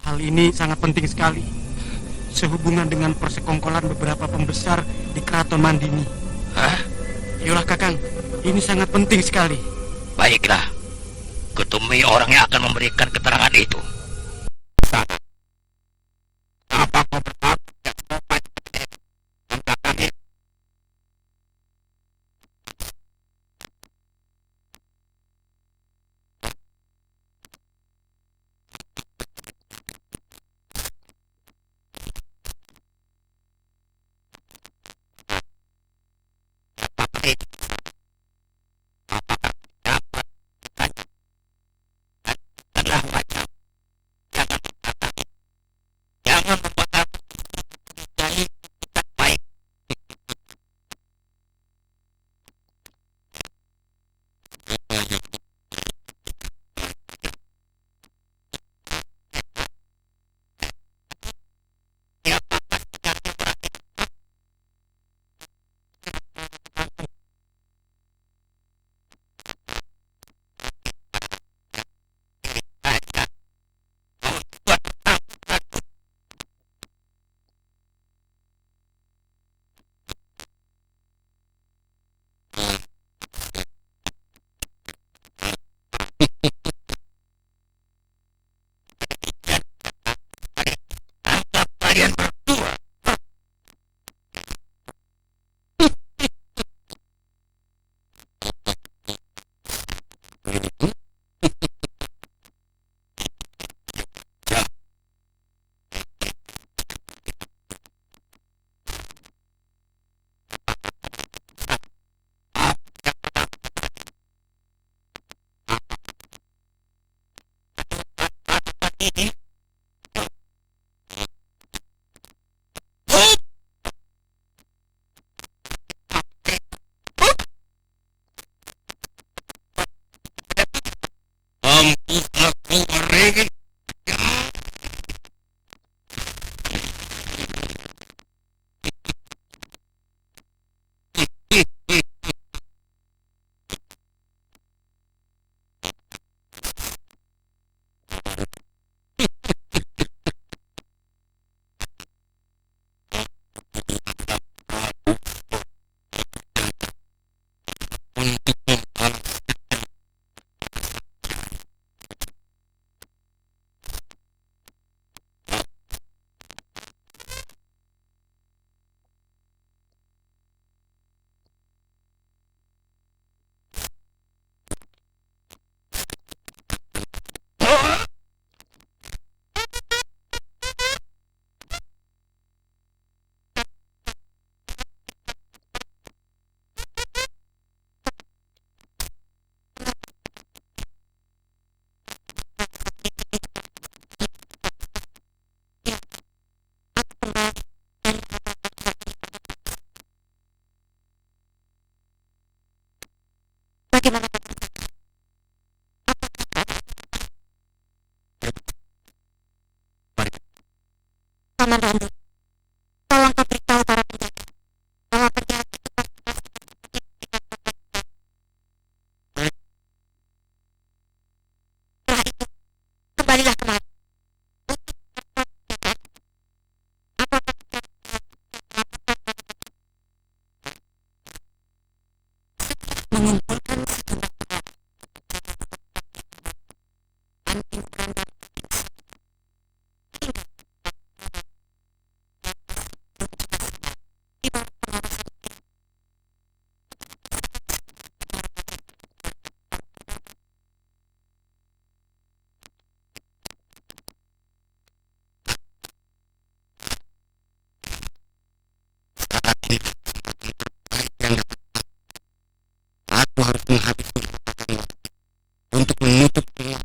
Hal ini sangat penting sekali. Sehubungan dengan persekongkolan beberapa pembesar di Keraton Mandini. Ayolah, Kakang. Ini sangat penting sekali. Baiklah. Kutemui orang yang akan memberikan keterangan itu. Apa kau berlaku yang sopan mengatakan Tolong kau beritahu para penjaga bahwa penjahat itu setelah itu kembalilah kemari. Mengumpulkan sejumlah anting perangkat aku harus menghabisi kesempatan untuk menutup peluang.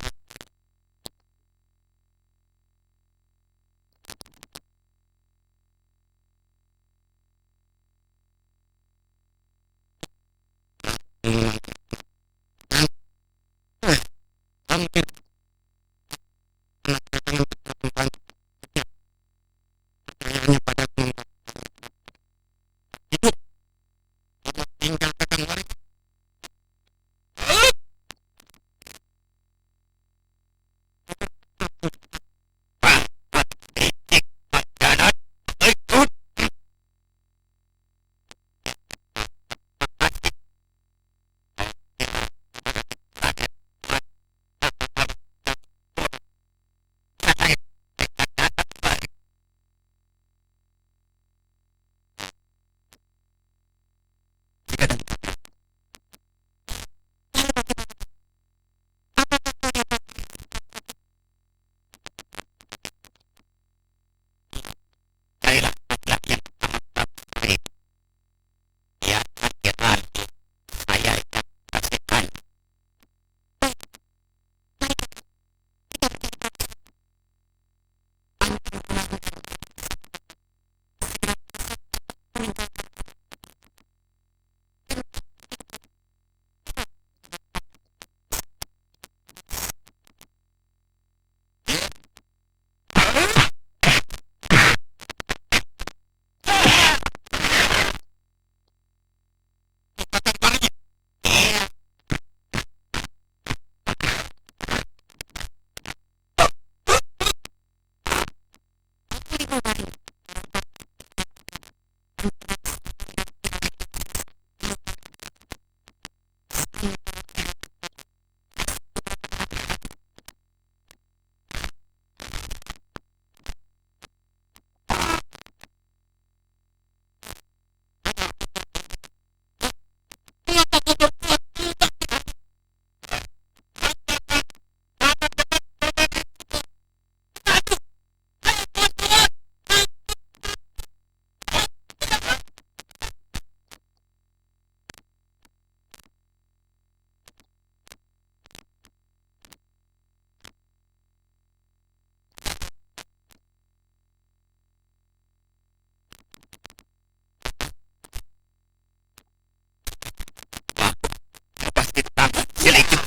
Hampir percayaannya padaku itu tinggal kakang waris.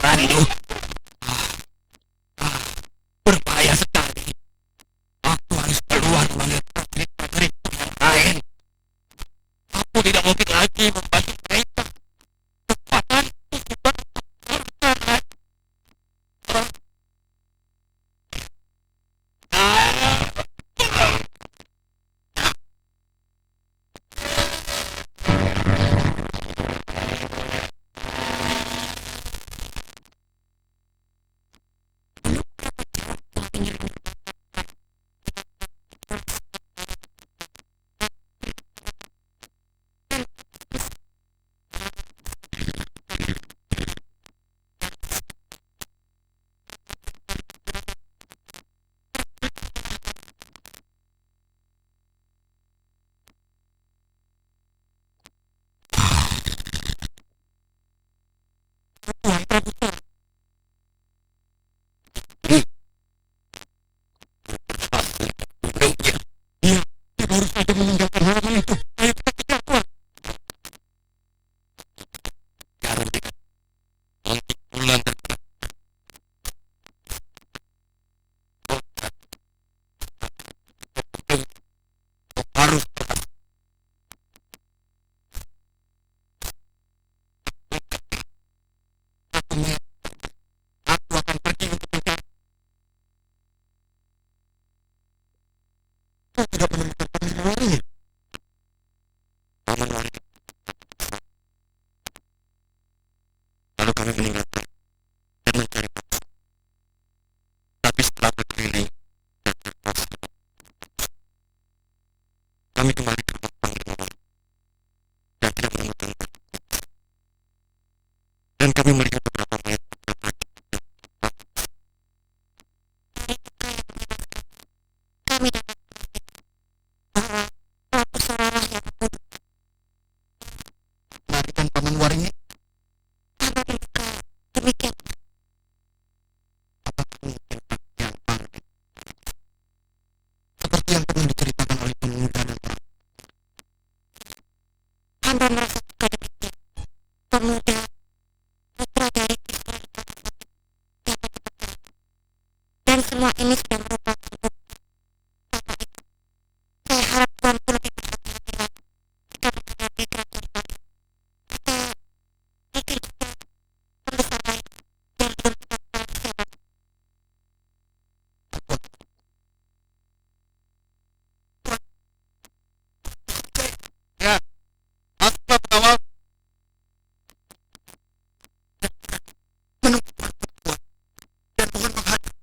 Randu. Berbahaya sekali. Aku harus keluar melihat prajurit-prajurit yang lain. Aku tidak mungkin lagi membantu mereka. Kekuatan baru saja meninggalkan halaman itu. Ayo kita kejar keluar. Jarum dekat. Untuk bulan terdekat. Kau harus berhati. kami kembali ke rumah Panglima dan tidak menemukan dan kami melihat beberapa mayat laki-laki. Kami dapat bahwa Prabu Sorara yang terbunuh. Mari dan Paman Waringin. Hamba berduka demikian. Apakah mungkin yang Panglima seperti yang pernah diceritakan oleh pemuda dan orang? Hamba merasa duka demikian. Pemuda putra dari istri dapat dibekal. Dan semua ini sudah merupakan bukti. Karena itu, saya harap tuanku lebih berhati-hati lagi jika menghadapi kerajaan baru. Atau mungkin juga pembesar lain yang belum kita tahu siapa. Ya, aku pengawal menunggu perempuan dan mohon menghadap.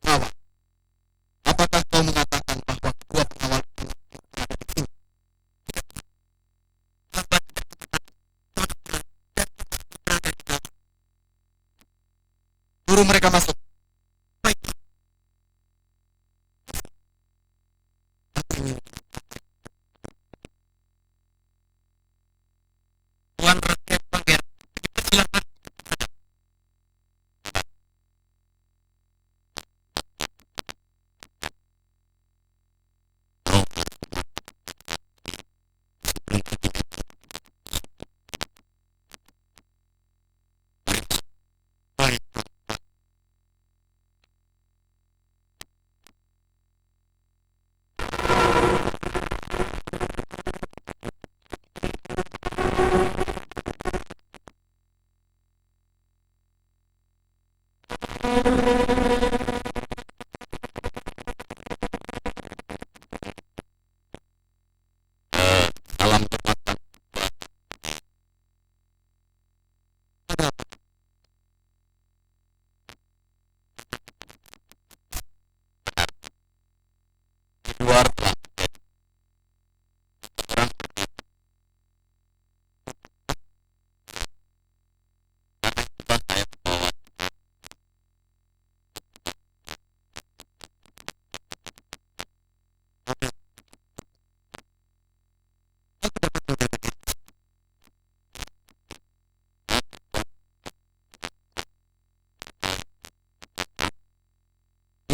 Pengawal, apakah kau mengatakan bahwa kedua pengawal itu berada di sini? Hamba tidak mengenal tuan dan berada di dalam. Suruh mereka masuk. Baik. Aku ingin Tuan Rakyat Pangeran, dipersilakan. Salam kekuatan. Ada apa? Benar. Di luar telah terjadi seorang pergi. Karena itulah saya membawa. Aku dapat menjaga diri.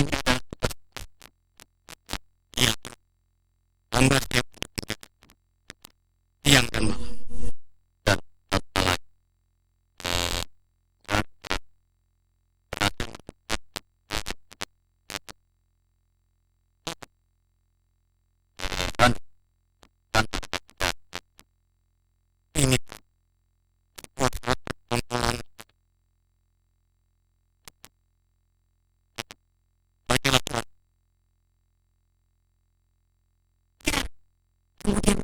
Ini adalah tugas. Iya, hamba siap bekerja siang dan malam. Dan satu lagi, berhasil dan ini buat perkumpulan. Baiklah, Tuan. Kemudian